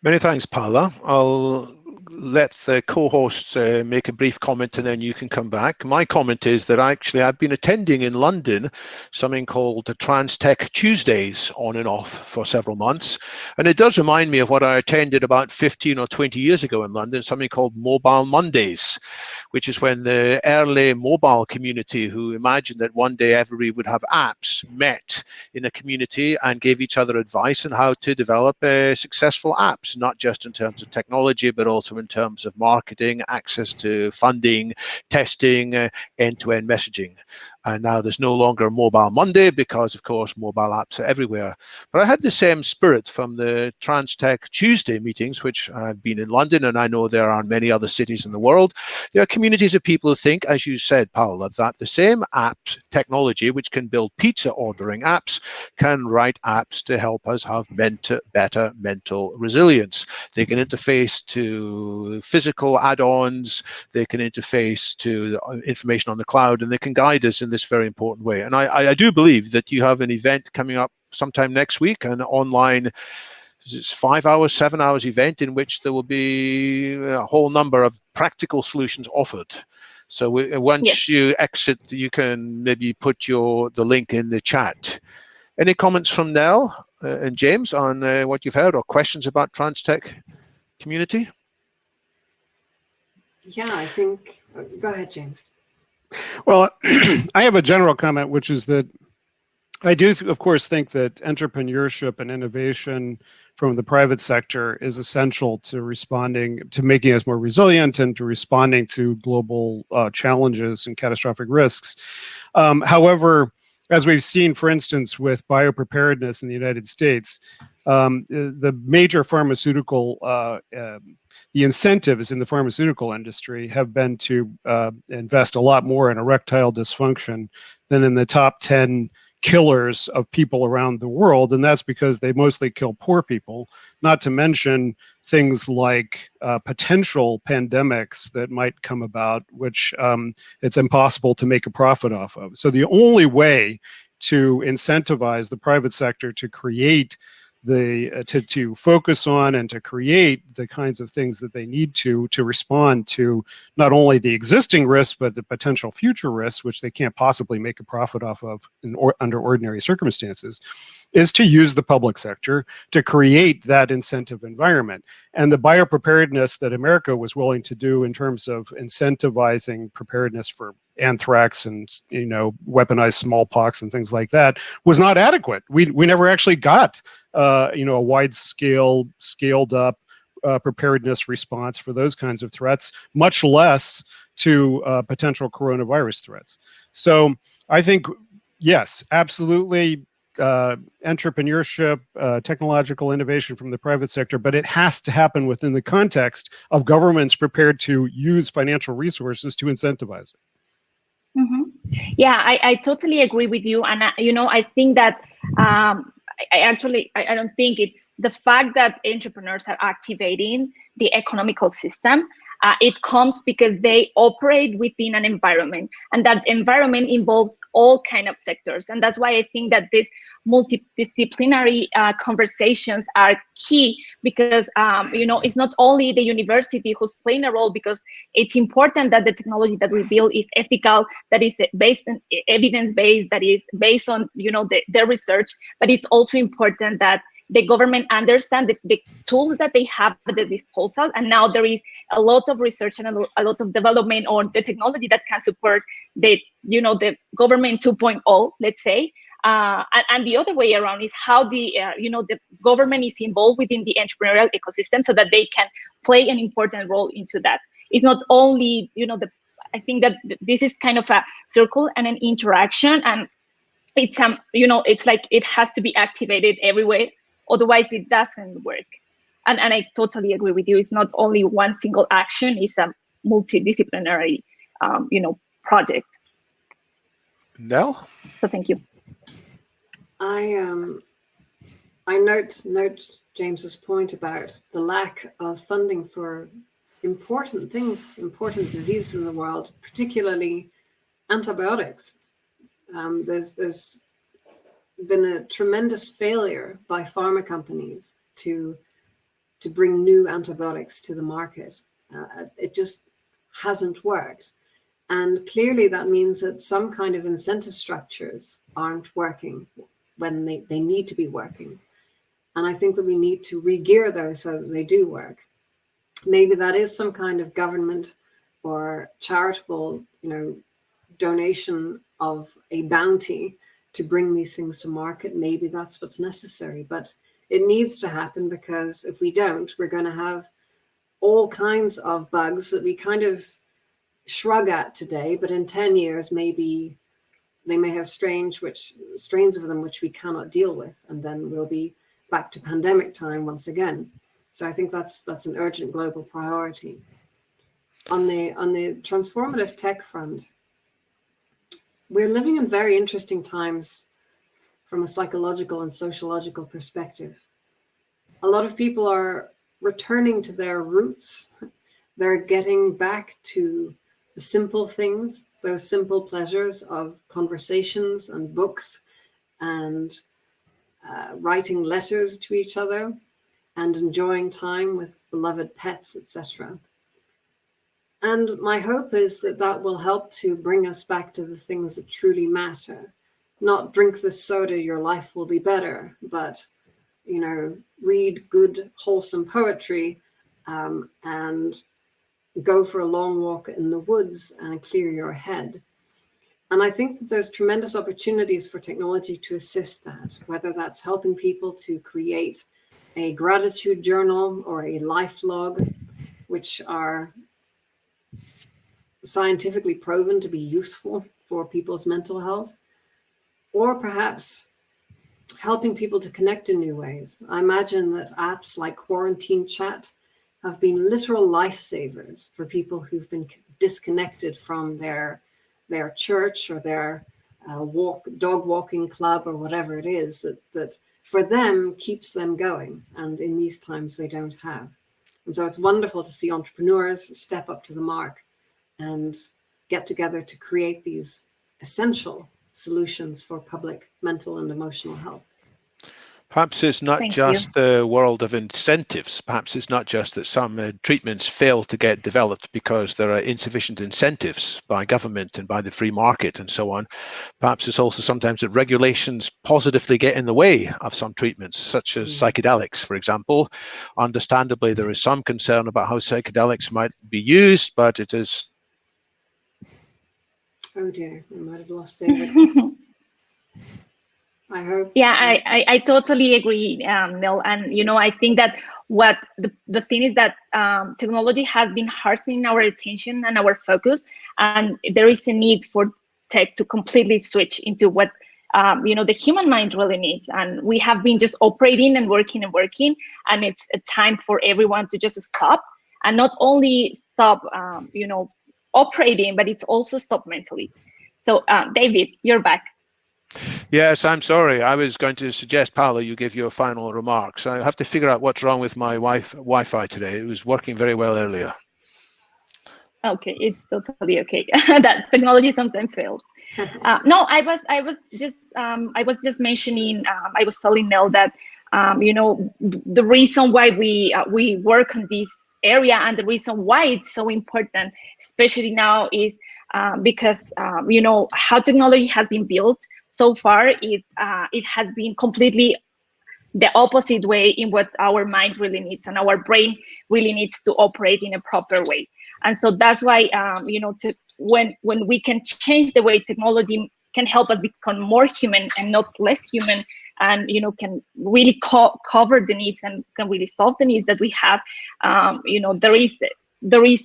Many thanks, Paula. I'll let the co-hosts make a brief comment, and then you can come back. My comment is that actually I've been attending in London something called the Trans Tech Tuesdays on and off for several months. And it does remind me of what I attended about 15 or 20 years ago in London, something called Mobile Mondays, which is when the early mobile community, who imagined that one day everybody would have apps, met in a community and gave each other advice on how to develop successful apps, not just in terms of technology, but also in terms of marketing, access to funding, testing, end-to-end messaging. And now there's no longer Mobile Monday, because of course mobile apps are everywhere. But I had the same spirit from the Trans Tech Tuesday meetings, which I've been in London, and I know there are in many other cities in the world. There are communities of people who think, as you said, Paula, that the same app technology, which can build pizza ordering apps, can write apps to help us have better mental resilience. They can interface to physical add-ons, they can interface to information on the cloud, and they can guide us in this very important way. And I do believe that you have an event coming up sometime next week, an online it's 5 hours, 7 hours event in which there will be a whole number of practical solutions offered. So once you exit, you can maybe put the link in the chat. Any comments from Nell and James on what you've heard, or questions about TransTech community?
Yeah, I think, go ahead, James.
Well, I have a general comment, which is that I do, of course, think that entrepreneurship and innovation from the private sector is essential to making us more resilient and to responding to global challenges and catastrophic risks. However, as we've seen, for instance, with biopreparedness in the United States, the major pharmaceutical, the incentives in the pharmaceutical industry have been to invest a lot more in erectile dysfunction than in the top 10 killers of people around the world, and that's because they mostly kill poor people, not to mention things like potential pandemics that might come about, which it's impossible to make a profit off of. So the only way to incentivize the private sector to create to focus on and to create the kinds of things that they need to respond to not only the existing risks, but the potential future risks, which they can't possibly make a profit off of under ordinary circumstances, is to use the public sector to create that incentive environment. And the biopreparedness that America was willing to do in terms of incentivizing preparedness for anthrax and weaponized smallpox and things like that was not adequate. We never actually got a wide scaled up preparedness response for those kinds of threats, much less to potential coronavirus threats. So I think, yes, absolutely, entrepreneurship, technological innovation from the private sector, but it has to happen within the context of governments prepared to use financial resources to incentivize it.
Mm-hmm. Yeah, I totally agree with you. And, I think that I don't think it's the fact that entrepreneurs are activating the economical system. It comes because they operate within an environment, and that environment involves all kind of sectors. And that's why I think that these multidisciplinary conversations are key, because it's not only the university who's playing a role, because it's important that the technology that we build is ethical, that is based on evidence-based, that is based on the research. But it's also important that the government understand the tools that they have at their disposal, and now there is a lot of research and a lot of development on the technology that can support the government 2.0, let's say. And the other way around is how the government is involved within the entrepreneurial ecosystem, so that they can play an important role into that. It's not only I think that this is kind of a circle and an interaction, and it's it's like it has to be activated everywhere. Otherwise, it doesn't work. And I totally agree with you. It's not only one single action; it's a multidisciplinary, project.
Nell?
So thank you.
I note James's point about the lack of funding for important things, important diseases in the world, particularly antibiotics. There's been a tremendous failure by pharma companies to bring new antibiotics to the market. It just hasn't worked. And clearly that means that some kind of incentive structures aren't working when they need to be working. And I think that we need to re-gear those so that they do work. Maybe that is some kind of government or charitable, donation of a bounty to bring these things to market. Maybe that's what's necessary, but it needs to happen, because if we don't, we're going to have all kinds of bugs that we kind of shrug at today, but in 10 years, maybe they may have strains of them which we cannot deal with, and then we'll be back to pandemic time once again. So I think that's an urgent global priority. On the transformative tech front, we're living in very interesting times from a psychological and sociological perspective. A lot of people are returning to their roots. They're getting back to the simple things, those simple pleasures of conversations and books and writing letters to each other. and enjoying time with beloved pets, etc. And my hope is that that will help to bring us back to the things that truly matter. Not drink this soda, your life will be better, but, you know, read good, wholesome poetry, and go for a long walk in the woods and clear your head. And I think that there's tremendous opportunities for technology to assist that, whether that's helping people to create a gratitude journal or a life log, which are scientifically proven to be useful for people's mental health, or perhaps helping people to connect in new ways. I imagine that apps like Quarantine Chat have been literal lifesavers for people who've been disconnected from their church or their dog walking club or whatever it is that for them keeps them going. And in these times they don't have. And so it's wonderful to see entrepreneurs step up to the mark and get together to create these essential solutions for public mental and emotional health.
Perhaps it's not just the world of incentives. Perhaps it's not just that some treatments fail to get developed because there are insufficient incentives by government and by the free market and so on. Perhaps it's also sometimes that regulations positively get in the way of some treatments, such as psychedelics, for example. Understandably, there is some concern about how psychedelics might be used, but it is...
Oh dear, I might have lost David. I hope.
Yeah, I totally agree, Neil. And, you know, I think that what the thing is that technology has been harsing our attention and our focus, and there is a need for tech to completely switch into what, you know, the human mind really needs. And we have been just operating and working, and it's a time for everyone to just stop, and not only stop, you know, operating, but it's also stop mentally. So, David, you're back.
Yes, I'm sorry. I was going to suggest, Paolo, you give your final remarks. I have to figure out what's wrong with my Wi-Fi today. It was working very well earlier.
Okay, it's totally okay. That technology sometimes fails. No, I was just mentioning. I was telling Nell that you know, the reason why we work on this area and the reason why it's so important, especially now, is because you know how technology has been built so far. It has been completely the opposite way in what our mind really needs and our brain really needs to operate in a proper way. And so that's why you know, when we can change the way technology can help us become more human and not less human, and you know, can really cover the needs and can really solve the needs that we have, you know, there is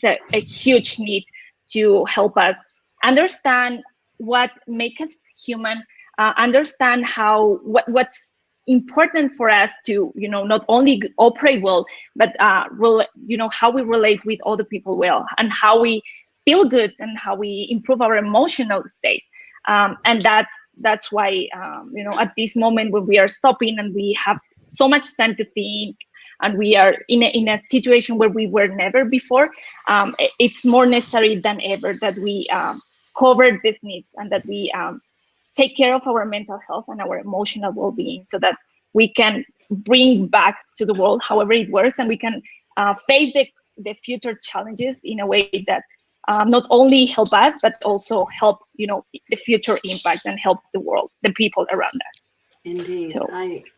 a huge need to help us understand what makes us human, understand how what's important for us to, you know, not only operate well, but you know, how we relate with other people well, and how we feel good, and how we improve our emotional state. And that's why you know, at this moment when we are stopping and we have so much time to think, and we are in a situation where we were never before, it's more necessary than ever that we cover these needs, and that we take care of our mental health and our emotional well-being, so that we can bring back to the world however it works, and we can face the future challenges in a way that not only help us, but also help, you know, the future impact and help the world, the people around us.
Indeed.
So,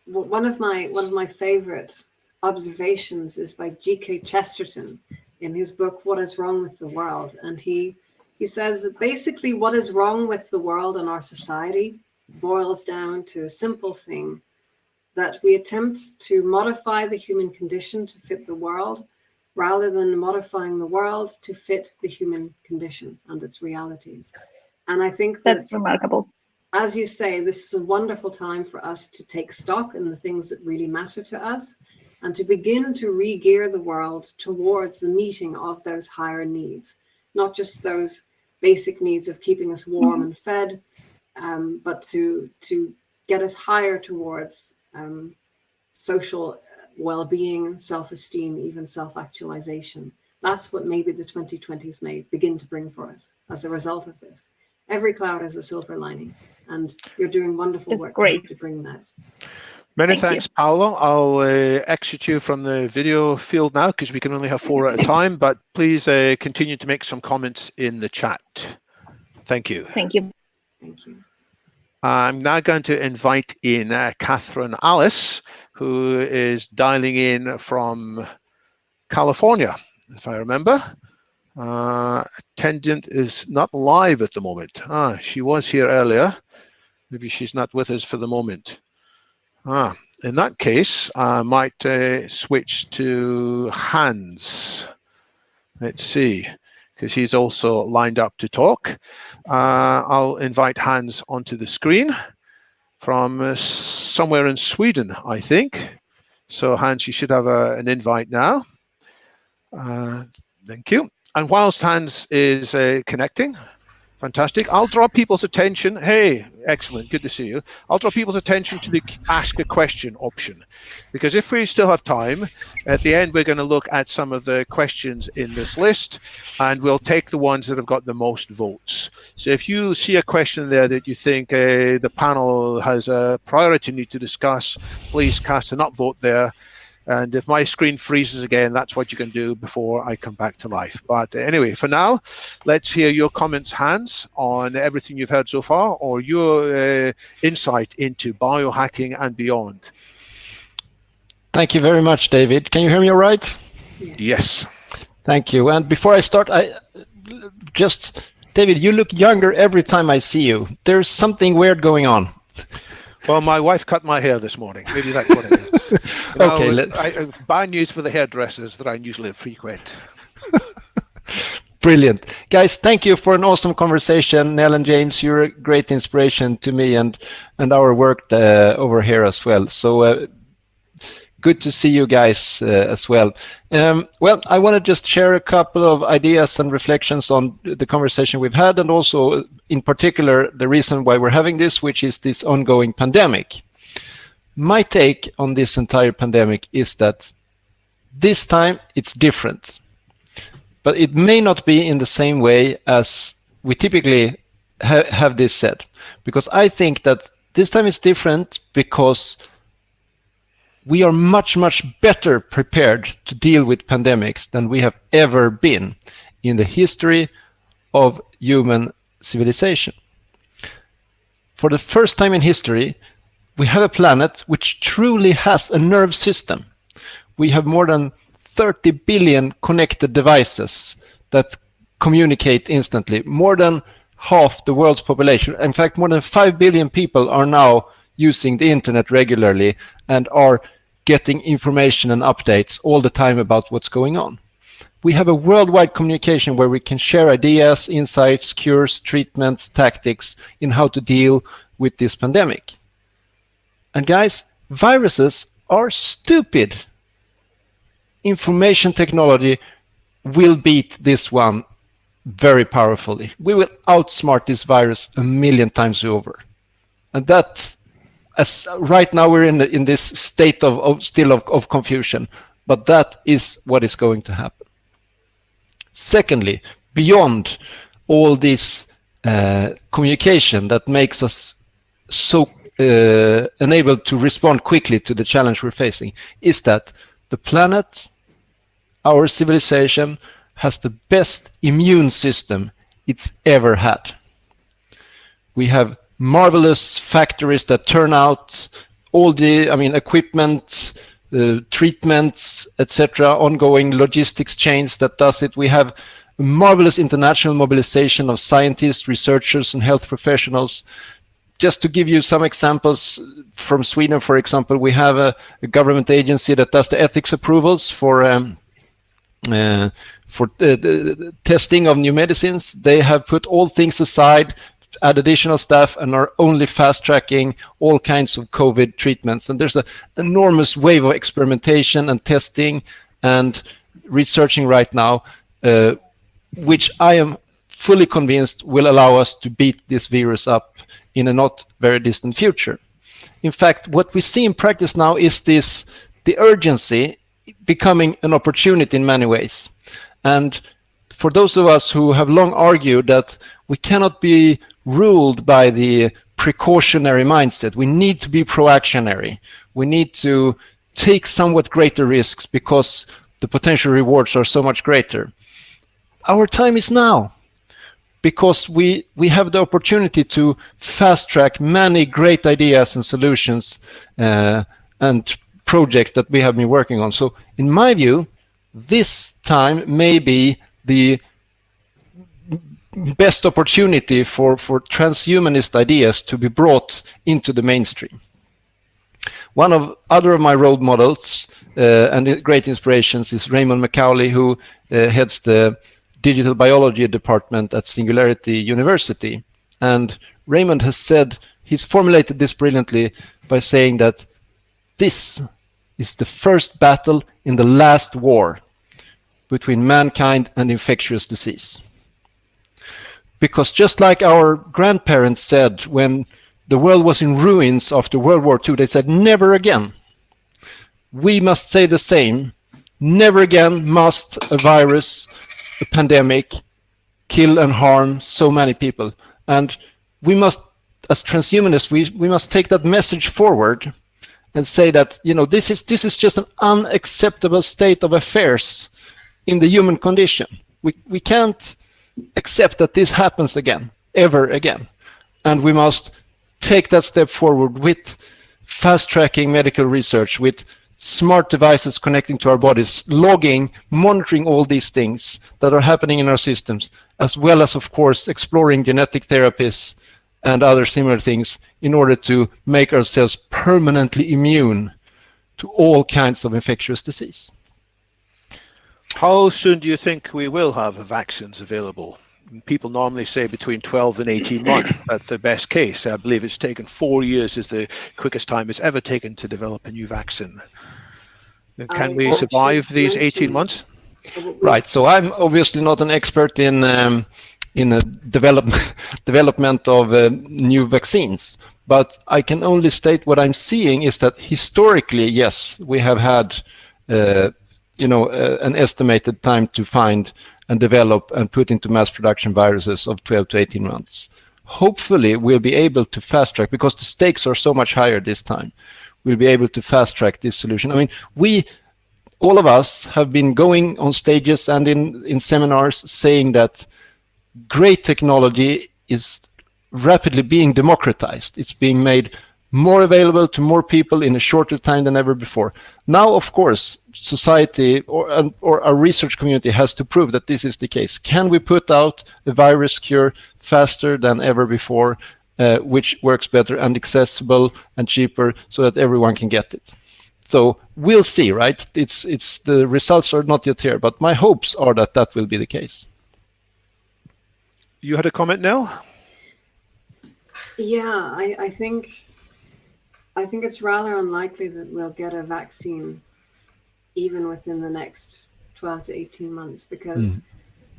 one of my favorite observations is by G.K. Chesterton in his book, What is Wrong with the World? And he says that basically what is wrong with the world and our society boils down to a simple thing, that we attempt to modify the human condition to fit the world, rather than modifying the world to fit the human condition and its realities. And I think
that's remarkable.
As you say, this is a wonderful time for us to take stock in the things that really matter to us, and to begin to re-gear the world towards the meeting of those higher needs, not just those basic needs of keeping us warm and fed, but to get us higher towards social well-being, self-esteem, even self-actualization. That's what maybe the 2020s may begin to bring for us as a result of this. Every cloud has a silver lining, and you're doing wonderful work to bring that.
Many
Thank you.
thanks, Paolo. I'll exit you from the video field now because we can only have 4 at a time, but please continue to make some comments in the chat. Thank you.
Thank you.
Thank you.
I'm now going to invite in Catherine Alice, who is dialing in from California, if I remember. Attendant is not live at the moment. She was here earlier. Maybe she's not with us for the moment. In that case, I might switch to Hans. Let's see, because he's also lined up to talk. I'll invite Hans onto the screen from somewhere in Sweden, I think. So Hans, you should have an invite now. Thank you. And whilst Hans is connecting, fantastic. I'll draw people's attention. Hey, excellent. Good to see you. I'll draw people's attention to the ask a question option, because if we still have time, at the end, we're going to look at some of the questions in this list, and we'll take the ones that have got the most votes. So if you see a question there that you think the panel has a priority need to discuss, please cast an upvote there. And if my screen freezes again, that's what you can do before I come back to life. But anyway, for now, let's hear your comments, Hans, on everything you've heard so far, or your insight into biohacking and beyond.
Thank you very much, David. Can you hear me all right?
Yes.
Thank you. And before I start, David, you look younger every time I see you. There's something weird going on.
Well, my wife cut my hair this morning. Maybe that's what it is.
Okay.
Bad news for the hairdressers that I usually frequent.
Brilliant. Guys, thank you for an awesome conversation. Nell and James, you're a great inspiration to me and our work over here as well. So good to see you guys as well. Well, I want to just share a couple of ideas and reflections on the conversation we've had, and also in particular the reason why we're having this, which is this ongoing pandemic. My take on this entire pandemic is that this time it's different, but it may not be in the same way as we typically have this said, because I think that this time is different because we are much, much better prepared to deal with pandemics than we have ever been in the history of human civilization. For the first time in history, we have a planet which truly has a nerve system. We have more than 30 billion connected devices that communicate instantly. More than half the world's population, in fact, more than 5 billion people are now using the internet regularly and are getting information and updates all the time about what's going on. We have a worldwide communication where we can share ideas, insights, cures, treatments, tactics in how to deal with this pandemic. And guys, viruses are stupid. Information technology will beat this one very powerfully. We will outsmart this virus 1,000,000 times over. And that, as right now we're in this state of confusion, but that is what is going to happen. Secondly, beyond all this communication that makes us so enabled to respond quickly to the challenge we're facing, is that the planet, our civilization, has the best immune system it's ever had. We have marvelous factories that turn out all the equipment, treatments, etc., ongoing logistics chains that does it. We have a marvelous international mobilization of scientists, researchers, and health professionals. Just to give you some examples from Sweden, for example, we have a government agency that does the ethics approvals for the testing of new medicines. They have put all things aside, add additional staff, and are only fast-tracking all kinds of COVID treatments. And there's an enormous wave of experimentation and testing and researching right now, which I am fully convinced will allow us to beat this virus up in a not very distant future. In fact, what we see in practice now is the urgency becoming an opportunity in many ways. And for those of us who have long argued that we cannot be ruled by the precautionary mindset. We need to be proactionary. We need to take somewhat greater risks because the potential rewards are so much greater. Our time is now, because we have the opportunity to fast track many great ideas and solutions and projects that we have been working on. So in my view, this time may be the best opportunity for transhumanist ideas to be brought into the mainstream. One of my role models and great inspirations is Raymond McCauley, who heads the digital biology department at Singularity University. And Raymond has said, he's formulated this brilliantly by saying that this is the first battle in the last war between mankind and infectious disease. Because just like our grandparents said when the world was in ruins after World War II, they said, never again. We must say the same. Never again must a virus, a pandemic, kill and harm so many people. And we must, as transhumanists, we must take that message forward and say that, you know, this is just an unacceptable state of affairs in the human condition. We can't accept that this happens again, ever again. And we must take that step forward with fast-tracking medical research, with smart devices connecting to our bodies, logging, monitoring all these things that are happening in our systems, as well as, of course, exploring genetic therapies and other similar things in order to make ourselves permanently immune to all kinds of infectious disease.
How soon do you think we will have vaccines available? People normally say between 12 and 18 months. That's the best case. I believe it's taken 4 years is the quickest time it's ever taken to develop a new vaccine. Can we survive these 18 months?
Right. So I'm obviously not an expert in development of new vaccines, but I can only state what I'm seeing is that historically, yes, we have had an estimated time to find and develop and put into mass production viruses of 12 to 18 months. Hopefully, we'll be able to fast track, because the stakes are so much higher this time. We'll be able to fast track this solution. I mean, all of us have been going on stages and in seminars saying that great technology is rapidly being democratized. It's being made more available to more people in a shorter time than ever before. Now, of course, society or our research community has to prove that this is the case. Can we put out a virus cure faster than ever before, which works better and accessible and cheaper so that everyone can get it? So we'll see, right? It's the results are not yet here, but my hopes are that that will be the case.
You had a comment, Nell?
Yeah, I think it's rather unlikely that we'll get a vaccine even within the next 12 to 18 months, because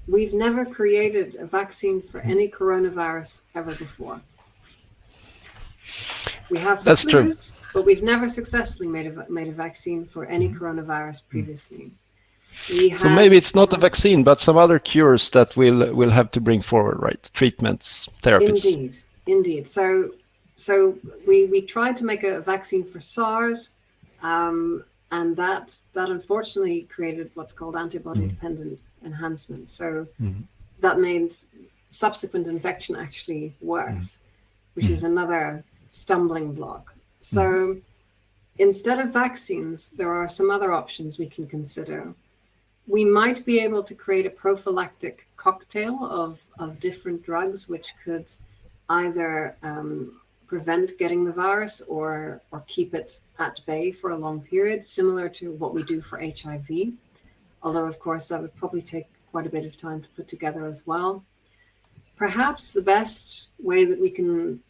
we've never created a vaccine for any coronavirus ever before. We have
That's true,
but we've never successfully made a vaccine for any coronavirus previously.
So maybe it's not a vaccine, but some other cures that we'll have to bring forward, right? Treatments, therapies.
Indeed. So we tried to make a vaccine for SARS, and that unfortunately created what's called antibody-dependent enhancement. So that made subsequent infection actually worse, which is another stumbling block. So instead of vaccines, there are some other options we can consider. We might be able to create a prophylactic cocktail of different drugs which could either prevent getting the virus or keep it at bay for a long period, similar to what we do for HIV. Although, of course, that would probably take quite a bit of time to put together as well. Perhaps the best way that we can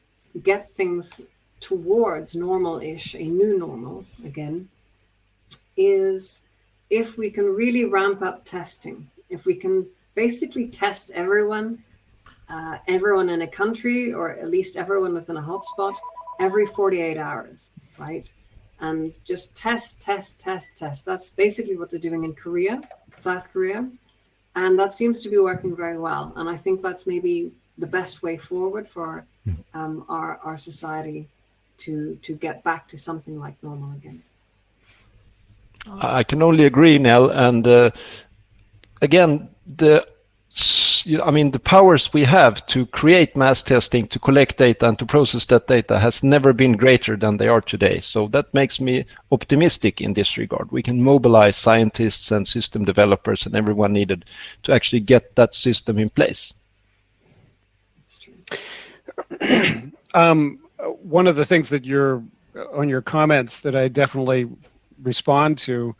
get things towards normal-ish, a new normal again, is if we can really ramp up testing. If we can basically test everyone in a country, or at least everyone within a hotspot, every 48 hours, right? And just test. That's basically what they're doing in South Korea. And that seems to be working very well. And I think that's maybe the best way forward for our society to get back to something like normal again.
I can only agree, Nell. And again, the powers we have to create mass testing, to collect data, and to process that data has never been greater than they are today. So that makes me optimistic in this regard. We can mobilize scientists and system developers and everyone needed to actually get that system in place.
That's true.
One of the things that on your comments that I definitely respond to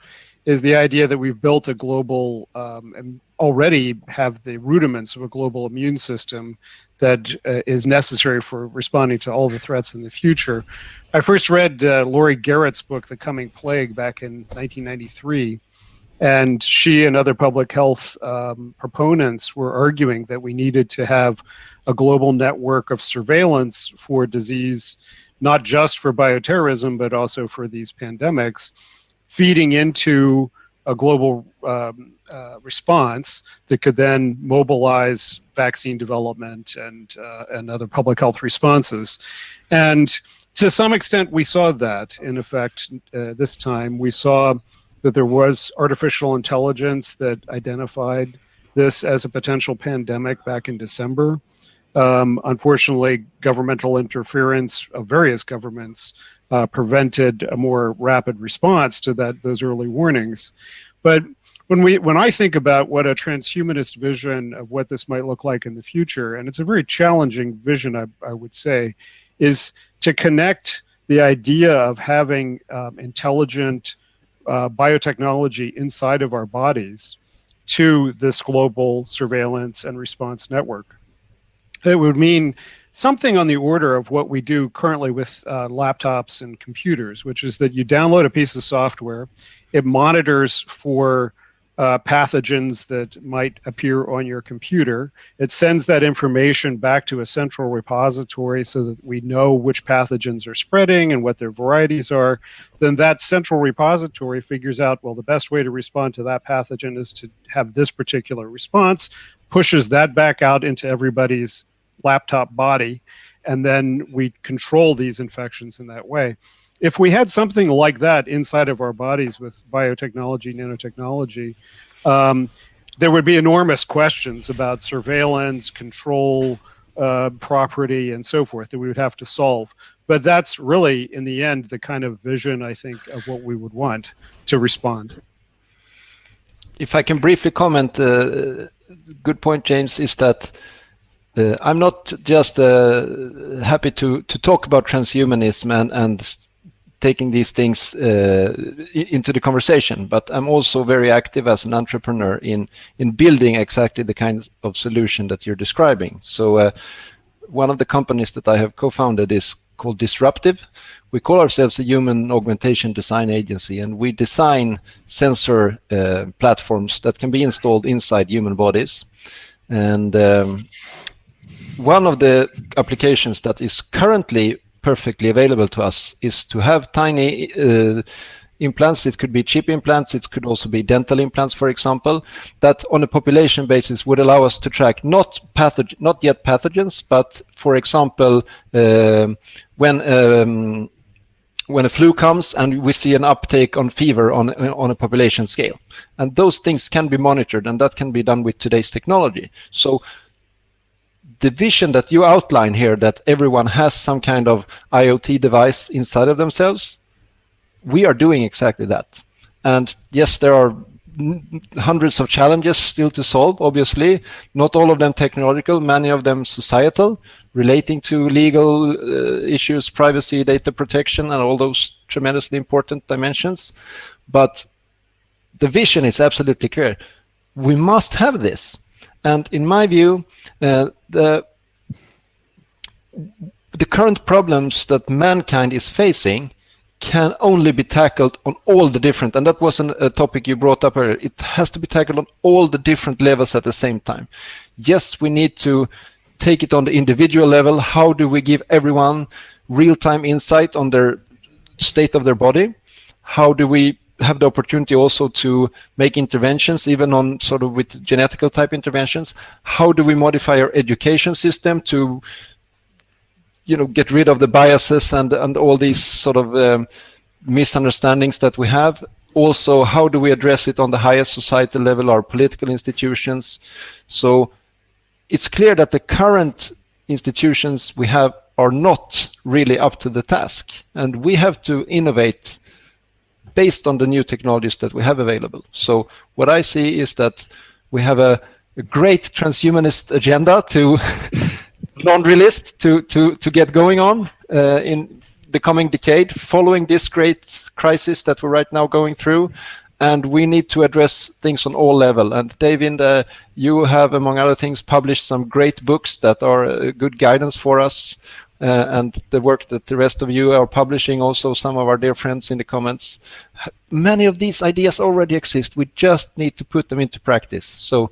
is the idea that we've built a global and already have the rudiments of a global immune system that is necessary for responding to all the threats in the future. I first read Laurie Garrett's book, The Coming Plague, back in 1993. And she and other public health proponents were arguing that we needed to have a global network of surveillance for disease, not just for bioterrorism, but also for these pandemics, feeding into a global response that could then mobilize vaccine development and other public health responses. And to some extent, we saw that in effect this time. We saw that there was artificial intelligence that identified this as a potential pandemic back in December. Unfortunately, governmental interference of various governments prevented a more rapid response to those early warnings. But when I think about what a transhumanist vision of what this might look like in the future, and it's a very challenging vision, I would say, is to connect the idea of having intelligent biotechnology inside of our bodies to this global surveillance and response network. It would mean something on the order of what we do currently with laptops and computers, which is that you download a piece of software, it monitors for pathogens that might appear on your computer. It sends that information back to a central repository so that we know which pathogens are spreading and what their varieties are. Then that central repository figures out, well, the best way to respond to that pathogen is to have this particular response, pushes that back out into everybody's laptop body, and then we control these infections in that way. If we had something like that inside of our bodies with biotechnology, nanotechnology, there would be enormous questions about surveillance, control, property, and so forth that we would have to solve. But that's really, in the end, the kind of vision, I think, of what we would want to respond.
If I can briefly comment, good point, James, is that I'm not just happy to talk about transhumanism and taking these things into the conversation, but I'm also very active as an entrepreneur in building exactly the kind of solution that you're describing. So one of the companies that I have co-founded is called Disruptive. We call ourselves a human augmentation design agency, and we design sensor platforms that can be installed inside human bodies. And one of the applications that is currently perfectly available to us is to have tiny implants. It could be chip implants, it could also be dental implants, for example, that on a population basis would allow us to track not yet pathogens, but for example, when a flu comes and we see an uptake on fever on a population scale. And those things can be monitored, and that can be done with today's technology. So the vision that you outline here, that everyone has some kind of IoT device inside of themselves, we are doing exactly that. And yes, there are hundreds of challenges still to solve, obviously, not all of them technological, many of them societal, relating to legal issues, privacy, data protection, and all those tremendously important dimensions. But the vision is absolutely clear. We must have this. And in my view, the current problems that mankind is facing can only be tackled on all the different, and that wasn't a topic you brought up earlier, it has to be tackled on all the different levels at the same time. Yes, we need to take it on the individual level. How do we give everyone real-time insight on their state of their body? How do we have the opportunity also to make interventions, even on sort of with genetical type interventions? How do we modify our education system to get rid of the biases and all these sort of misunderstandings that we have. Also, how do we address it on the highest societal level, our political institutions? So it's clear that the current institutions we have are not really up to the task, and we have to innovate based on the new technologies that we have available. So what I see is that we have a great transhumanist agenda to laundry list to get going on in the coming decade, following this great crisis that we're right now going through. And we need to address things on all levels. And David, you have, among other things, published some great books that are good guidance for us. And the work that the rest of you are publishing, also some of our dear friends in the comments. Many of these ideas already exist. We just need to put them into practice. So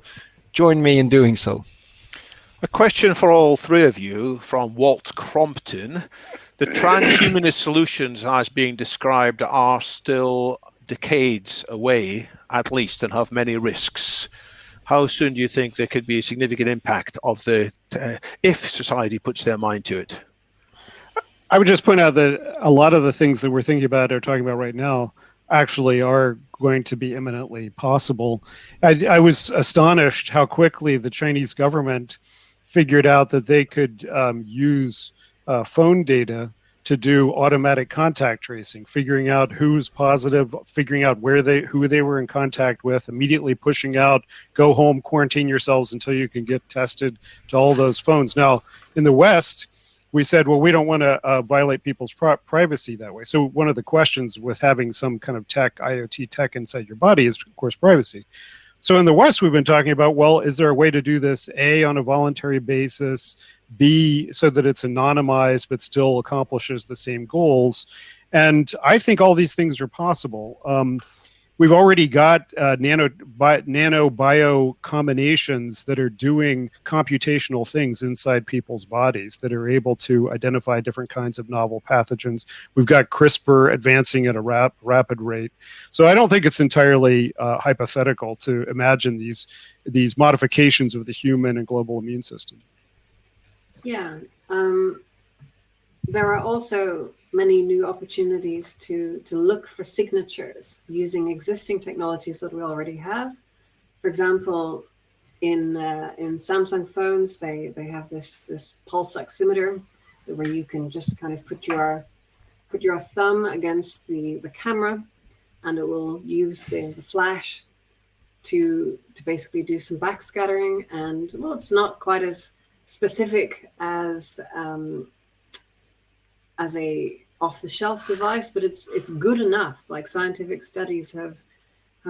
join me in doing so.
A question for all three of you from Walt Crompton. The transhumanist solutions as being described are still decades away, at least, and have many risks. How soon do you think there could be a significant impact of if society puts their mind to it?
I would just point out that a lot of the things that we're thinking about or talking about right now actually are going to be imminently possible. I was astonished how quickly the Chinese government figured out that they could use phone data to do automatic contact tracing, figuring out who's positive, figuring out who they were in contact with, immediately pushing out, go home, quarantine yourselves until you can get tested to all those phones. Now, in the West, we said, well, we don't want to violate people's privacy that way. So one of the questions with having some kind of tech, IoT tech inside your body is, of course, privacy. So in the West, we've been talking about, well, is there a way to do this, A, on a voluntary basis, B, so that it's anonymized but still accomplishes the same goals? And I think all these things are possible. We've already got nano-bio combinations that are doing computational things inside people's bodies that are able to identify different kinds of novel pathogens. We've got CRISPR advancing at a rapid rate. So I don't think it's entirely hypothetical to imagine these modifications of the human and global immune system.
Yeah. There are also many new opportunities to look for signatures using existing technologies that we already have. For example, in Samsung phones, they have this pulse oximeter where you can just kind of put your thumb against the camera, and it will use the flash to basically do some backscattering. And well, it's not quite as specific as a off-the-shelf device, but it's good enough. Like scientific studies have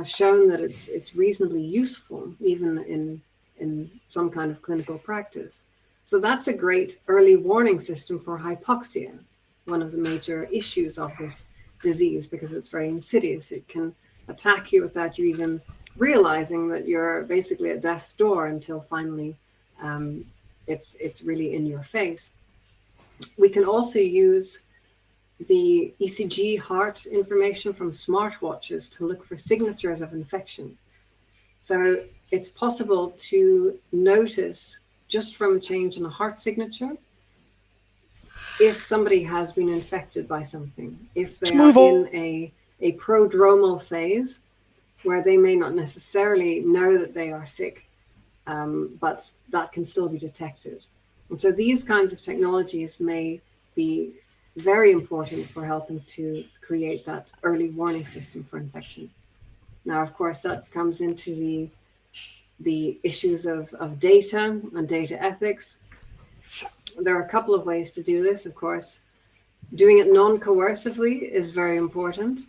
shown that it's reasonably useful, even in some kind of clinical practice. So that's a great early warning system for hypoxia, one of the major issues of this disease, because it's very insidious. It can attack you without you even realizing that you're basically at death's door until finally it's really in your face. We can also use the ECG heart information from smartwatches to look for signatures of infection. So it's possible to notice just from a change in a heart signature if somebody has been infected by something, if they are in a prodromal phase where they may not necessarily know that they are sick, but that can still be detected. And so these kinds of technologies may be very important for helping to create that early warning system for infection. Now, of course, that comes into the issues of data and data ethics. There are a couple of ways to do this. Of course, doing it non-coercively is very important.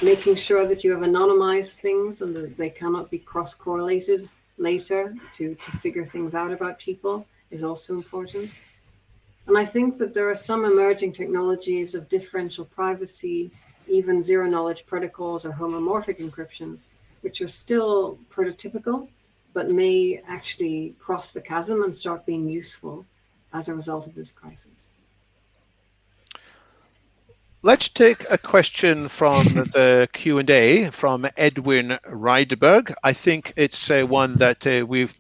Making sure that you have anonymized things and that they cannot be cross-correlated later to figure things out about people is also important. And I think that there are some emerging technologies of differential privacy, even zero-knowledge protocols or homomorphic encryption, which are still prototypical, but may actually cross the chasm and start being useful as a result of this crisis.
Let's take a question from the Q&A from Edwin Rydberg. I think it's one that we've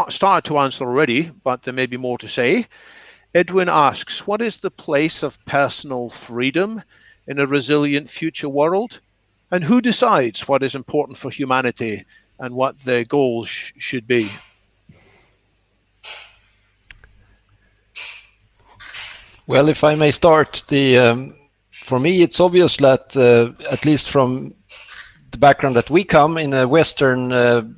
started to answer already, but there may be more to say. Edwin asks, what is the place of personal freedom in a resilient future world? And who decides what is important for humanity and what the goals should be?
Well, if I may start, for me, it's obvious that, at least from the background that we come in a Western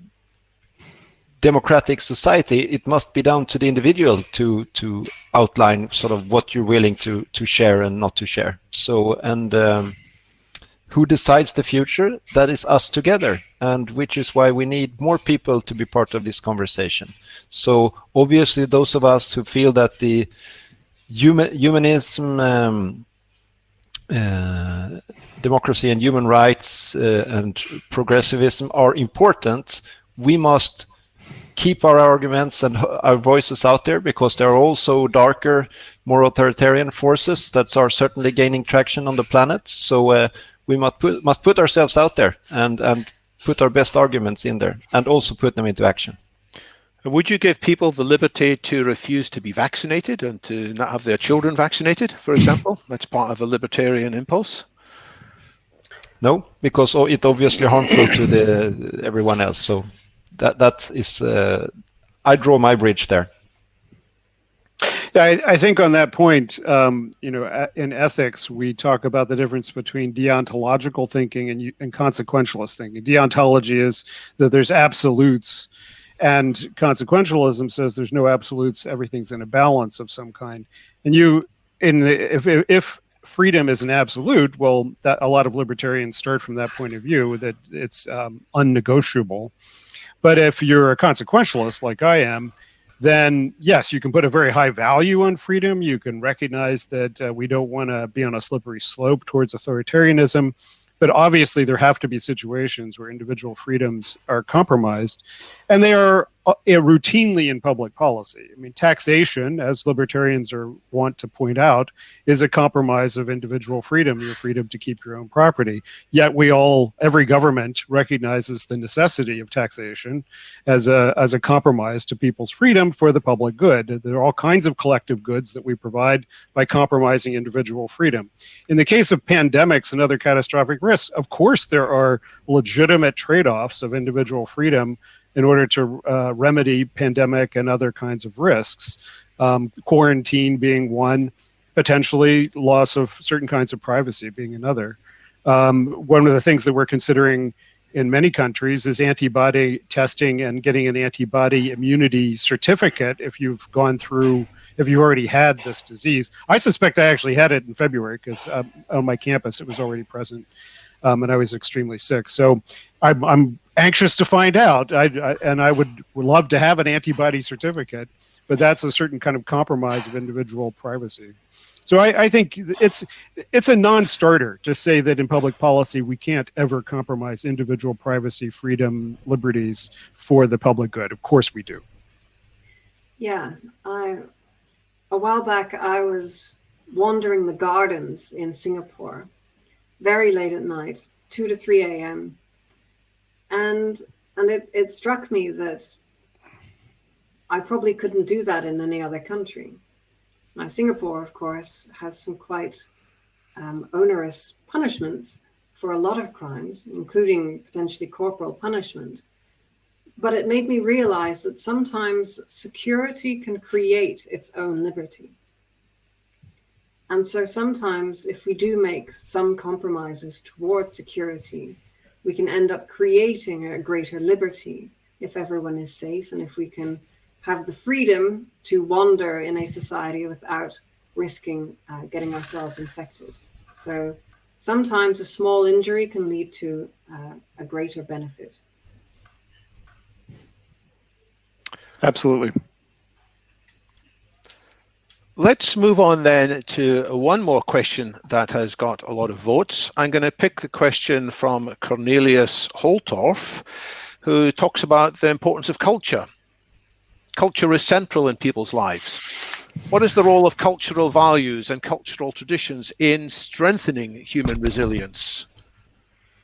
democratic society, it must be down to the individual to outline sort of what you're willing to share and not to share. So, and who decides the future? That is us together, and which is why we need more people to be part of this conversation. So obviously, those of us who feel that the humanism, democracy and human rights and progressivism are important, we must keep our arguments and our voices out there, because there are also darker, more authoritarian forces that are certainly gaining traction on the planet. So we must put ourselves out there and put our best arguments in there, and also put them into action.
And would you give people the liberty to refuse to be vaccinated and to not have their children vaccinated, for example? That's part of a libertarian impulse.
No, because it's obviously harmful to everyone else. So that is, I draw my bridge there.
Yeah, I think on that point, in ethics, we talk about the difference between deontological thinking and consequentialist thinking. Deontology is that there's absolutes, and consequentialism says there's no absolutes. Everything's in a balance of some kind. And if freedom is an absolute, well, that a lot of libertarians start from that point of view, that it's unnegotiable. But if you're a consequentialist like I am, then yes, you can put a very high value on freedom. You can recognize that we don't want to be on a slippery slope towards authoritarianism. But obviously, there have to be situations where individual freedoms are compromised, and they are routinely in public policy. I mean, taxation, as libertarians want to point out, is a compromise of individual freedom, your freedom to keep your own property. Yet every government recognizes the necessity of taxation as a compromise to people's freedom for the public good. There are all kinds of collective goods that we provide by compromising individual freedom. In the case of pandemics and other catastrophic risks, of course, there are legitimate trade-offs of individual freedom in order to remedy pandemic and other kinds of risks. Quarantine being one, potentially loss of certain kinds of privacy being another. One of the things that we're considering in many countries is antibody testing and getting an antibody immunity certificate if you've already had this disease. I suspect I actually had it in February because on my campus it was already present. And I was extremely sick. So I'm anxious to find out. I would love to have an antibody certificate, but that's a certain kind of compromise of individual privacy. So I think it's a non-starter to say that in public policy we can't ever compromise individual privacy, freedom, liberties for the public good. Of course we do.
Yeah, a while back I was wandering the gardens in Singapore, very late at night, 2 to 3 a.m. And it struck me that I probably couldn't do that in any other country. Now, Singapore, of course, has some quite onerous punishments for a lot of crimes, including potentially corporal punishment. But it made me realize that sometimes security can create its own liberty. And so sometimes if we do make some compromises towards security, we can end up creating a greater liberty if everyone is safe and if we can have the freedom to wander in a society without risking getting ourselves infected. So sometimes a small injury can lead to a greater benefit.
Absolutely.
Let's move on then to one more question that has got a lot of votes. I'm going to pick the question from Cornelius Holtorf, who talks about the importance of culture. Culture is central in people's lives. What is the role of cultural values and cultural traditions in strengthening human resilience?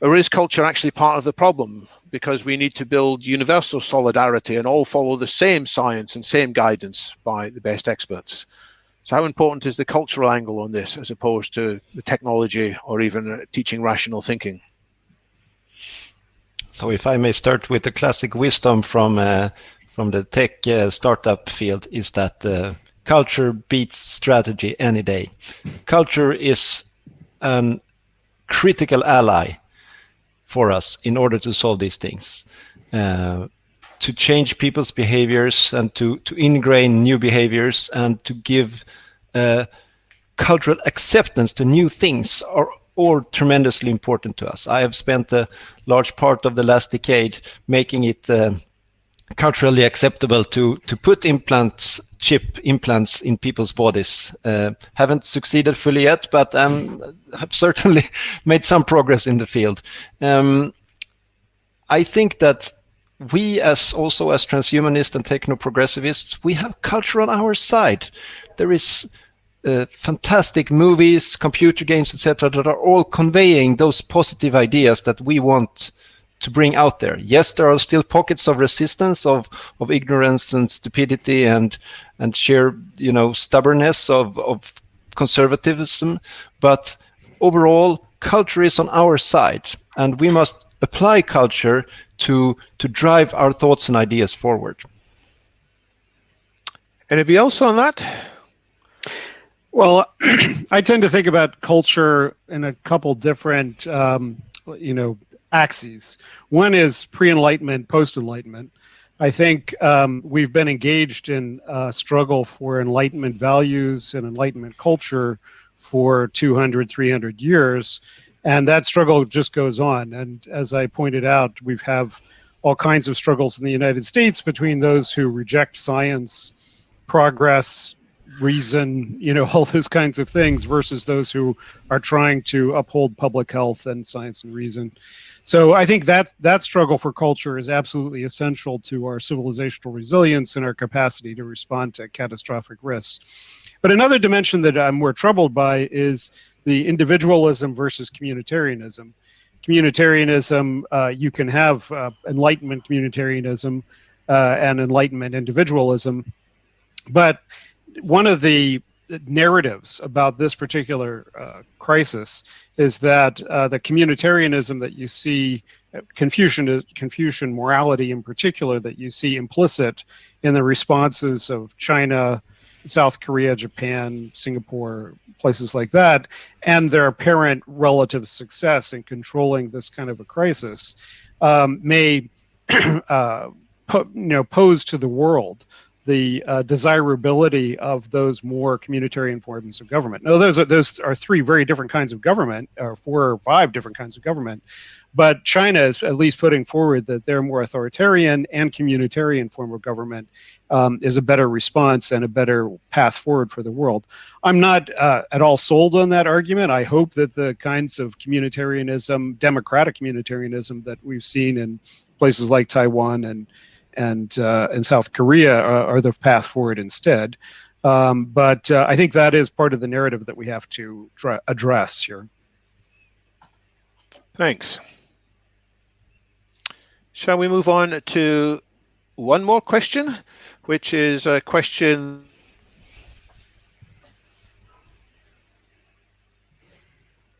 Or is culture actually part of the problem because we need to build universal solidarity and all follow the same science and same guidance by the best experts? So how important is the cultural angle on this as opposed to the technology or even teaching rational thinking?
So if I may start with the classic wisdom from the tech startup field, is that culture beats strategy any day. Culture is a critical ally for us in order to solve these things, to change people's behaviors and to ingrain new behaviors and to give cultural acceptance to new things are all tremendously important to us. I have spent a large part of the last decade making it culturally acceptable to put chip implants in people's bodies. Haven't succeeded fully yet, but have certainly made some progress in the field. I think that we as transhumanists and techno-progressivists, we have culture on our side. There is fantastic movies, computer games, etc., that are all conveying those positive ideas that we want to bring out there. Yes, there are still pockets of resistance, of ignorance and stupidity and sheer stubbornness of conservatism, but overall culture is on our side, and we must apply culture to drive our thoughts and ideas forward.
Anybody else on that?
Well, I tend to think about culture in a couple different, axes. One is pre-Enlightenment, post-Enlightenment. I think we've been engaged in a struggle for Enlightenment values and Enlightenment culture for 200, 300 years, and that struggle just goes on. And as I pointed out, we have all kinds of struggles in the United States between those who reject science, progress, reason, all those kinds of things, versus those who are trying to uphold public health and science and reason. So I think that struggle for culture is absolutely essential to our civilizational resilience and our capacity to respond to catastrophic risks. But another dimension that I'm more troubled by is the individualism versus communitarianism. Communitarianism, you can have Enlightenment communitarianism and Enlightenment individualism, but one of the narratives about this particular crisis is that the communitarianism that you see, Confucian morality in particular, that you see implicit in the responses of China, South Korea, Japan, Singapore, places like that, and their apparent relative success in controlling this kind of a crisis, may pose to the world the desirability of those more communitarian forms of government. Now, those are three very different kinds of government, or 4 or 5 different kinds of government. But China is at least putting forward that their more authoritarian and communitarian form of government is a better response and a better path forward for the world. I'm not at all sold on that argument. I hope that the kinds of communitarianism, democratic communitarianism that we've seen in places like Taiwan and South Korea are the path forward instead. But I think that is part of the narrative that we have to address here.
Thanks. Shall we move on to one more question, which is a question.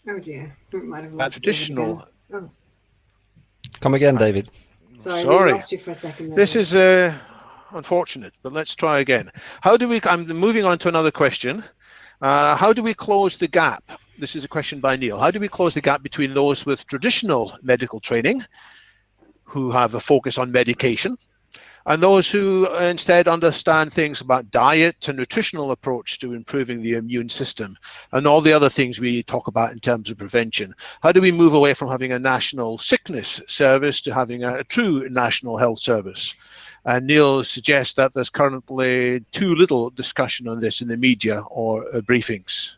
Oh dear, might have lost
traditional.
Oh.
Come again, David.
Sorry,
Sorry.
we lost you for a second there.
This is unfortunate, but let's try again. I'm moving on to another question. How do we close the gap? This is a question by Neil. How do we close the gap between those with traditional medical training, who have a focus on medication, and those who instead understand things about diet and nutritional approach to improving the immune system and all the other things we talk about in terms of prevention? How do we move away from having a national sickness service to having a true national health service? And Neil suggests that there's currently too little discussion on this in the media or briefings.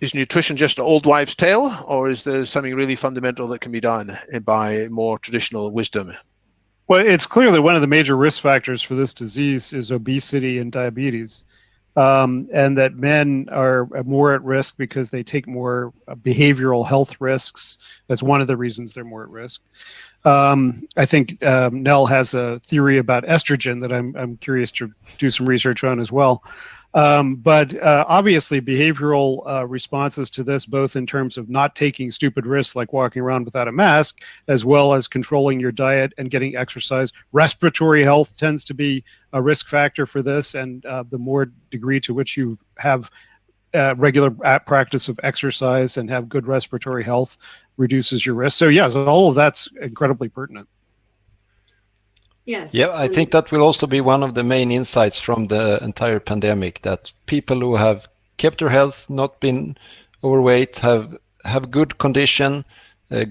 Is nutrition just an old wives' tale, or is there something really fundamental that can be done by more traditional wisdom?
Well, it's clear that one of the major risk factors for this disease is obesity and diabetes, and that men are more at risk because they take more behavioral health risks. That's one of the reasons they're more at risk. I think Nell has a theory about estrogen that I'm curious to do some research on as well. But obviously, behavioral responses to this, both in terms of not taking stupid risks like walking around without a mask, as well as controlling your diet and getting exercise. Respiratory health tends to be a risk factor for this, and the more degree to which you have regular practice of exercise and have good respiratory health reduces your risk. So yes, all of that's incredibly pertinent.
Yes.
Yeah, I think that will also be one of the main insights from the entire pandemic, that people who have kept their health, not been overweight, have good condition,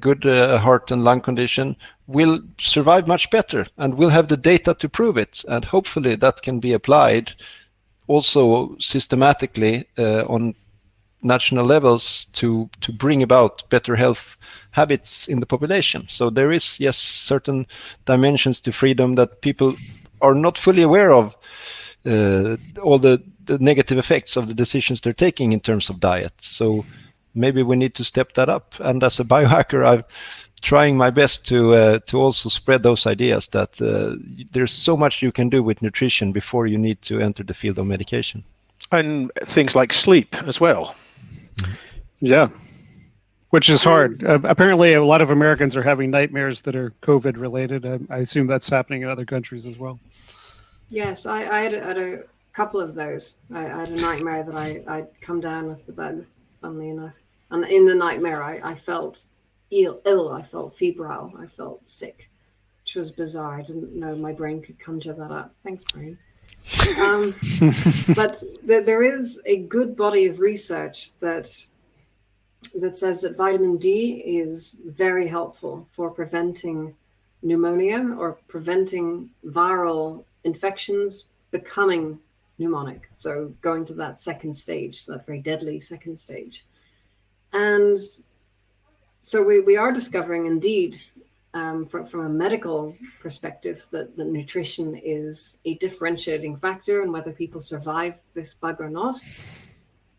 good heart and lung condition, will survive much better and will have the data to prove it. And hopefully that can be applied also systematically on national levels to bring about better health habits in the population. So there is, yes, certain dimensions to freedom that people are not fully aware of, all the negative effects of the decisions they're taking in terms of diet. So maybe we need to step that up. And as a biohacker, I'm trying my best to also spread those ideas that there's so much you can do with nutrition before you need to enter the field of medication. And
things like sleep as well.
Yeah, which is hard. Apparently, a lot of Americans are having nightmares that are COVID related. I assume that's happening in other countries as well.
Yes, I had a couple of those. I had a nightmare that I'd come down with the bug, funnily enough. And in the nightmare, I felt ill. I felt febrile. I felt sick, which was bizarre. I didn't know my brain could conjure that up. Thanks, brain. But there is a good body of research that says that vitamin D is very helpful for preventing pneumonia or preventing viral infections becoming pneumonic. So going to that second stage, that very deadly second stage. And so we are discovering indeed, from a medical perspective, that nutrition is a differentiating factor in whether people survive this bug or not.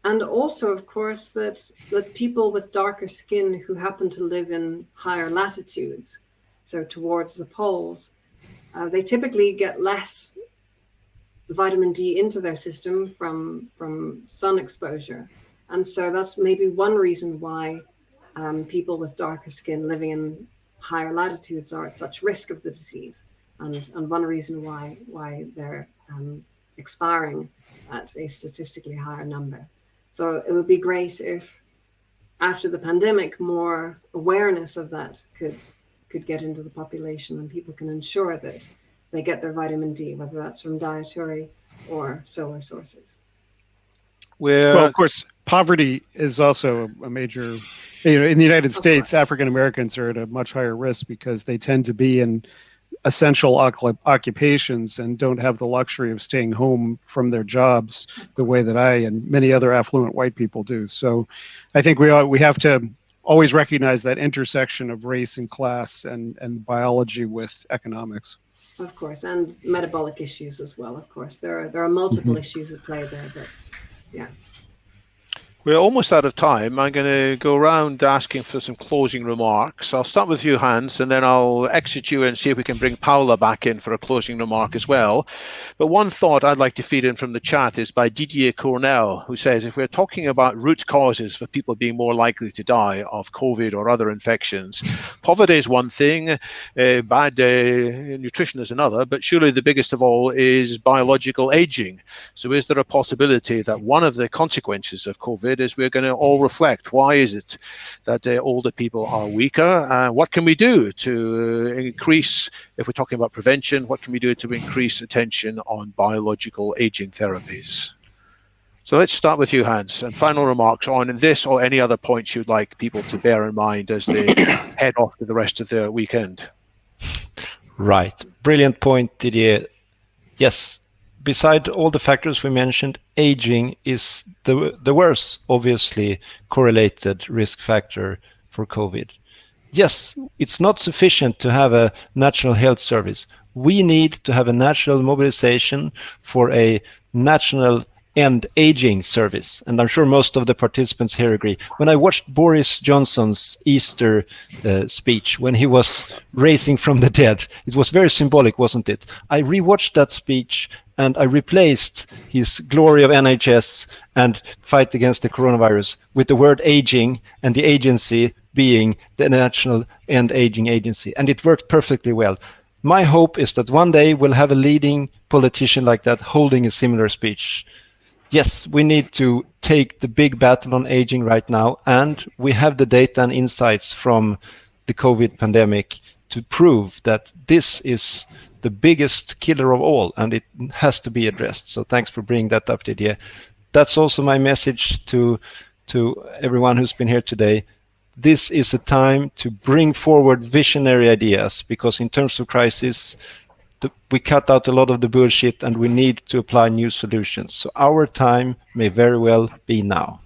And also, of course, that people with darker skin who happen to live in higher latitudes, so towards the poles, they typically get less vitamin D into their system from sun exposure. And so that's maybe one reason why people with darker skin living in higher latitudes are at such risk of the disease, and one reason why they're expiring at a statistically higher number. So it would be great if, after the pandemic, more awareness of that could get into the population, and people can ensure that they get their vitamin D, whether that's from dietary or solar sources.
Well, of course, poverty is also a major, in the United States, African Americans are at a much higher risk because they tend to be in essential occupations and don't have the luxury of staying home from their jobs the way that I and many other affluent white people do. So I think we have to always recognize that intersection of race and class and biology with economics.
Of course, and metabolic issues as well, of course. There are multiple issues at play there, but yeah.
We're almost out of time. I'm going to go around asking for some closing remarks. I'll start with you, Hans, and then I'll exit you and see if we can bring Paula back in for a closing remark as well. But one thought I'd like to feed in from the chat is by Didier Cornell, who says, if we're talking about root causes for people being more likely to die of COVID or other infections, poverty is one thing, bad nutrition is another, but surely the biggest of all is biological aging. So is there a possibility that one of the consequences of COVID is we're going to all reflect, why is it that older people are weaker? What can we do to increase, if we're talking about prevention, what can we do to increase attention on biological aging therapies? So let's start with you, Hans, and final remarks on this or any other points you'd like people to bear in mind as they head off to the rest of their weekend.
Right. Brilliant point, Didier. Yes. Beside all the factors we mentioned, aging is the worst, obviously, correlated risk factor for COVID. Yes, it's not sufficient to have a national health service. We need to have a national mobilization for a national end aging service, and I'm sure most of the participants here agree. When I watched Boris Johnson's Easter speech, when he was raising from the dead, it was very symbolic, wasn't it? I rewatched that speech and I replaced his glory of NHS and fight against the coronavirus with the word aging, and the agency being the National End Aging Agency, and it worked perfectly well. My hope is that one day we'll have a leading politician like that holding a similar speech. Yes, we need to take the big battle on aging right now, and we have the data and insights from the COVID pandemic to prove that this is the biggest killer of all, and it has to be addressed. So thanks for bringing that up, Didier. That's also my message to everyone who's been here today. This is a time to bring forward visionary ideas, because in terms of crisis, we cut out a lot of the bullshit and we need to apply new solutions. So our time may very well be now.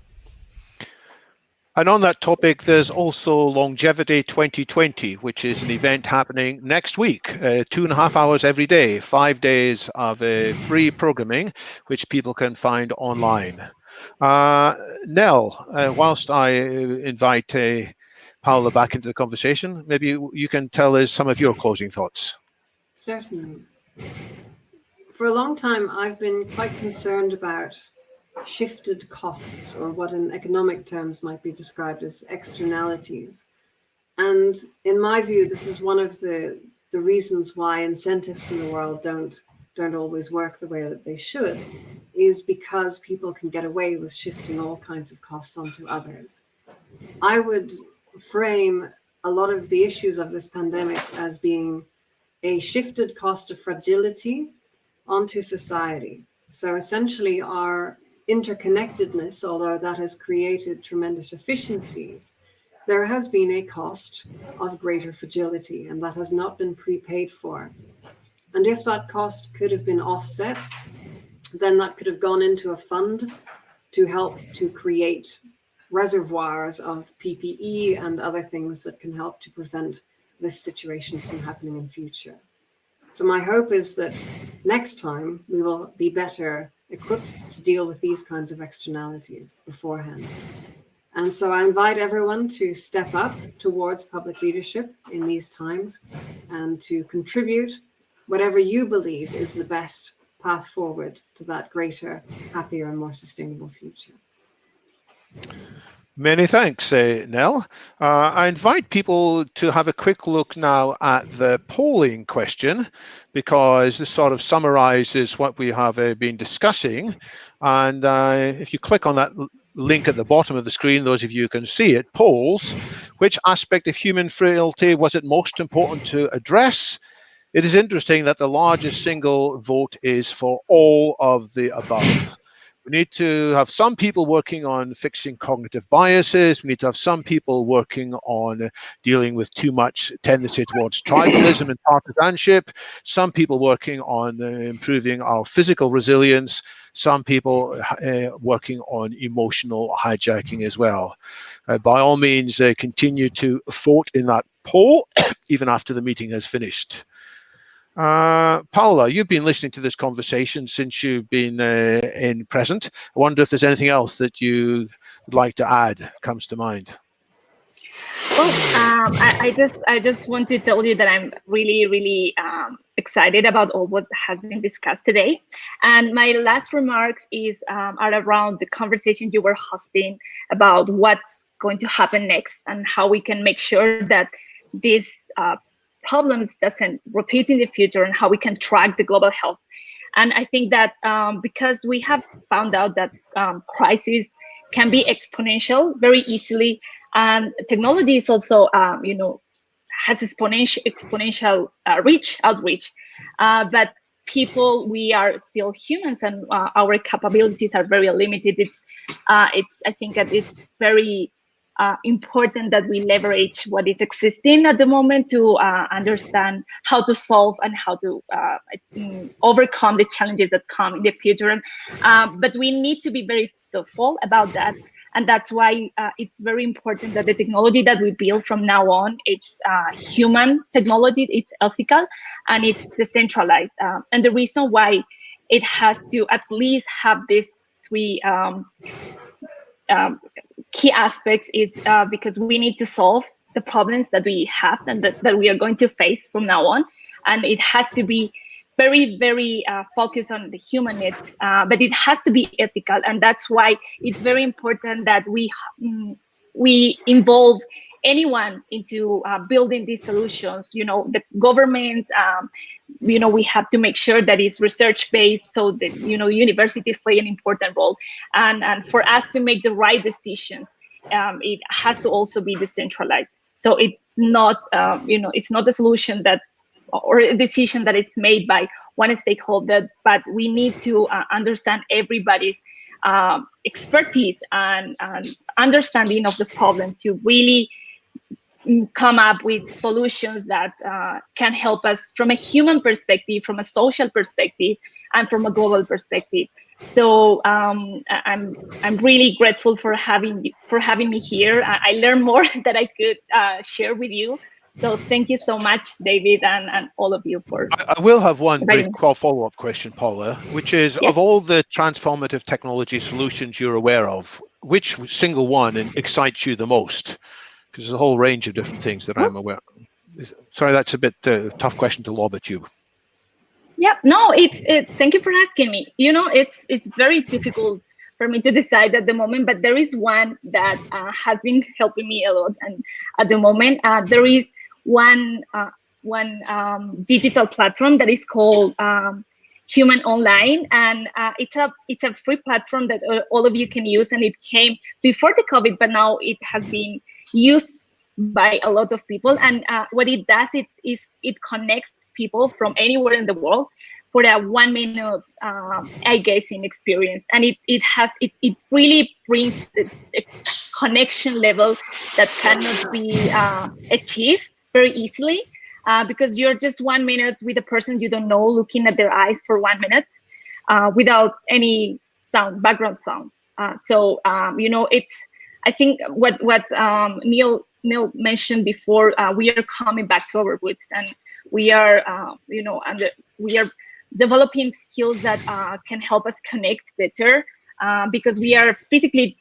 And on that topic, there's also Longevity 2020, which is an event happening next week, 2.5 hours every day, 5 days of free programming, which people can find online. Nell, whilst I invite Paula back into the conversation, maybe you can tell us some of your closing thoughts.
Certainly. For a long time, I've been quite concerned about shifted costs, or what in economic terms might be described as externalities. And in my view, this is one of the reasons why incentives in the world don't always work the way that they should, is because people can get away with shifting all kinds of costs onto others. I would frame a lot of the issues of this pandemic as being a shifted cost of fragility onto society. So essentially our interconnectedness, although that has created tremendous efficiencies, there has been a cost of greater fragility, and that has not been prepaid for. And if that cost could have been offset, then that could have gone into a fund to help to create reservoirs of PPE and other things that can help to prevent this situation from happening in future. So my hope is that next time we will be better equipped to deal with these kinds of externalities beforehand. And so I invite everyone to step up towards public leadership in these times and to contribute whatever you believe is the best path forward to that greater, happier, and more sustainable future.
Many thanks, Nell. I invite people to have a quick look now at the polling question, because this sort of summarizes what we have been discussing. And if you click on that link at the bottom of the screen, those of you who can see it, polls, which aspect of human frailty was it most important to address? It is interesting that the largest single vote is for all of the above. We need to have some people working on fixing cognitive biases. We need to have some people working on dealing with too much tendency towards tribalism and partisanship. Some people working on improving our physical resilience. Some people working on emotional hijacking as well. By all means, continue to vote in that poll even after the meeting has finished. Paula, you've been listening to this conversation since you've been in present. I wonder if there's anything else that you would like to add comes to mind.
Well, I just want to tell you that I'm really excited about all what has been discussed today. And my last remarks are around the conversation you were hosting about what's going to happen next and how we can make sure that this problems doesn't repeat in the future, and how we can track the global health. And I think that because we have found out that crises can be exponential very easily, and technology is also, has exponential outreach. But people, we are still humans, and our capabilities are very limited. I think that it's very important that we leverage what is existing at the moment to understand how to solve and how to overcome the challenges that come in the future. But we need to be very thoughtful about that. And that's why it's very important that the technology that we build from now on, it's human technology, it's ethical, and it's decentralized. And the reason why it has to at least have this three key aspects is because we need to solve the problems that we have and that we are going to face from now on. And it has to be very, very focused on the human needs, but it has to be ethical. And that's why it's very important that we involve anyone into building these solutions. The governments, we have to make sure that it's research-based, so that, universities play an important role. And for us to make the right decisions, it has to also be decentralized. So it's not, it's not a solution or a decision that is made by one stakeholder, but we need to understand everybody's expertise and understanding of the problem to really come up with solutions that can help us from a human perspective, from a social perspective, and from a global perspective. So I'm really grateful for having me here. I learned more that I could share with you. So thank you so much, David, and all of you for.
I will have one brief follow-up question, Paula, which is,
yes.
Of all the transformative technology solutions you're aware of, which single one excites you the most? Because there's a whole range of different things that I'm aware of. Sorry, that's a bit tough question to lob at you.
Yeah, no, thank you for asking me. It's very difficult for me to decide at the moment, but there is one that has been helping me a lot. And at the moment, there is one digital platform that is called Human Online, and it's a free platform that all of you can use. And it came before the COVID, but now it has been used by a lot of people. And what it does is it connects people from anywhere in the world for a 1 minute eye gazing experience. And it really brings a connection level that cannot be achieved very easily, because you're just 1 minute with a person you don't know, looking at their eyes for 1 minute without any sound, background sound. I think what Neil mentioned before, we are coming back to our roots, and we are, we are developing skills that can help us connect better, because we are physically,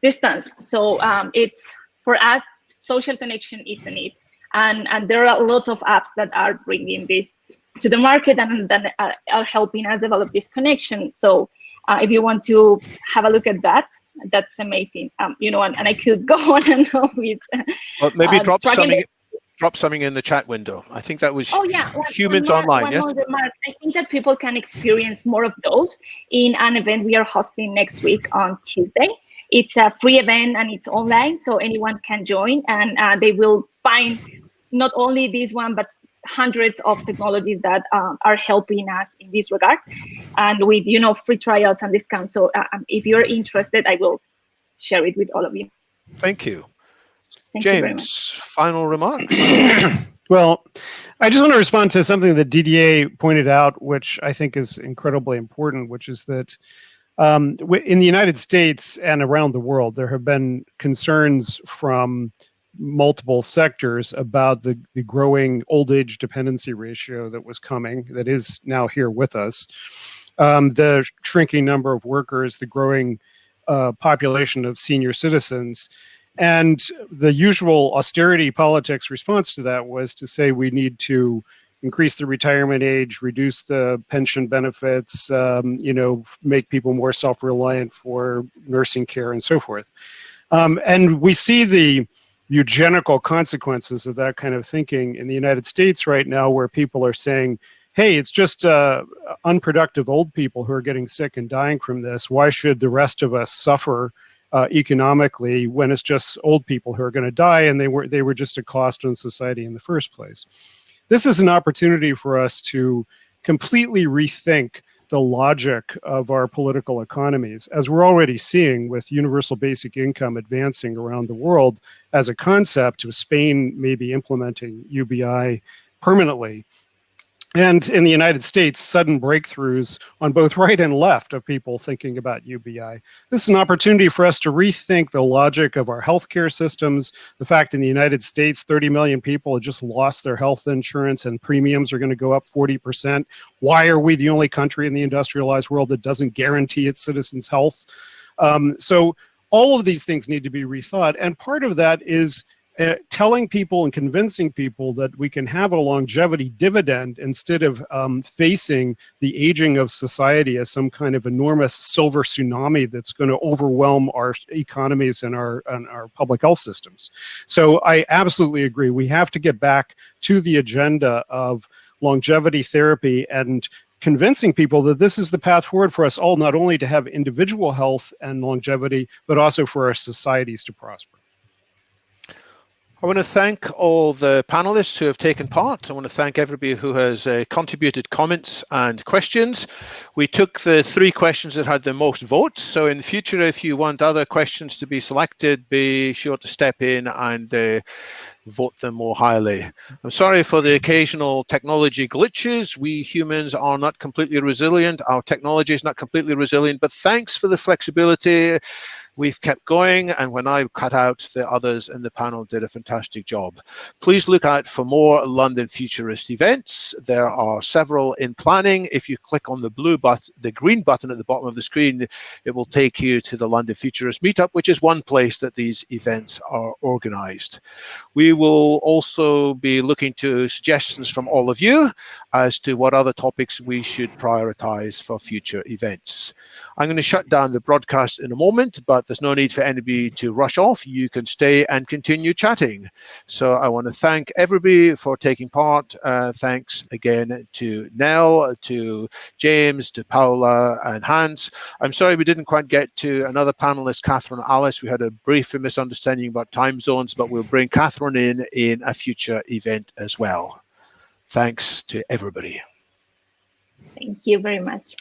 distance. So it's, for us, social connection is a need, and there are lots of apps that are bringing this to the market and that are helping us develop this connection. So if you want to have a look at that, that's amazing. And I could go on and on with.
Well, maybe drop something in the chat window. I think that was Humans Online. Yes.
I think that people can experience more of those in an event we are hosting next week on Tuesday. It's a free event and it's online, so anyone can join, and they will find not only this one, but hundreds of technologies that are helping us in this regard, and with free trials and discounts. So if you're interested, I will share it with all of you.
Thank you.
Thank you very
James,
much.
final remarks.
Well, I just want to respond to something that Didier pointed out, which I think is incredibly important, which is that in the United States and around the world, there have been concerns from multiple sectors about the growing old age dependency ratio that was coming, that is now here with us, the shrinking number of workers, the growing population of senior citizens. And the usual austerity politics response to that was to say we need to increase the retirement age, reduce the pension benefits, make people more self-reliant for nursing care and so forth. And we see the eugenical consequences of that kind of thinking in the United States right now, where people are saying, hey, it's just unproductive old people who are getting sick and dying from this. Why should the rest of us suffer economically when it's just old people who are going to die, and they were just a cost on society in the first place? This is an opportunity for us to completely rethink the logic of our political economies, as we're already seeing with universal basic income advancing around the world as a concept, with Spain maybe implementing UBI permanently. And in the United States, sudden breakthroughs on both right and left of people thinking about UBI. This is an opportunity for us to rethink the logic of our healthcare systems. The fact in the United States, 30 million people have just lost their health insurance and premiums are going to go up 40%. Why are we the only country in the industrialized world that doesn't guarantee its citizens' health? So all of these things need to be rethought. And part of that is telling people and convincing people that we can have a longevity dividend instead of facing the aging of society as some kind of enormous silver tsunami that's going to overwhelm our economies and our public health systems. So I absolutely agree. We have to get back to the agenda of longevity therapy and convincing people that this is the path forward for us all, not only to have individual health and longevity, but also for our societies to prosper.
I want to thank all the panelists who have taken part. I want to thank everybody who has contributed comments and questions. We took the 3 questions that had the most votes. So in the future, if you want other questions to be selected, be sure to step in and vote them more highly. I'm sorry for the occasional technology glitches. We humans are not completely resilient. Our technology is not completely resilient, but thanks for the flexibility. We've kept going, and when I cut out, the others in the panel did a fantastic job. Please look out for more London Futurist events. There are several in planning. If you click on the green button at the bottom of the screen, it will take you to the London Futurist meetup, which is one place that these events are organized. We will also be looking to suggestions from all of you as to what other topics we should prioritize for future events. I'm going to shut down the broadcast in a moment, but there's no need for anybody to rush off. You can stay and continue chatting. So I want to thank everybody for taking part. Thanks again to Nell, to James, to Paula and Hans. I'm sorry we didn't quite get to another panelist, Catherine Alice. We had a brief misunderstanding about time zones, but we'll bring Catherine in a future event as well. Thanks to everybody.
Thank you very much.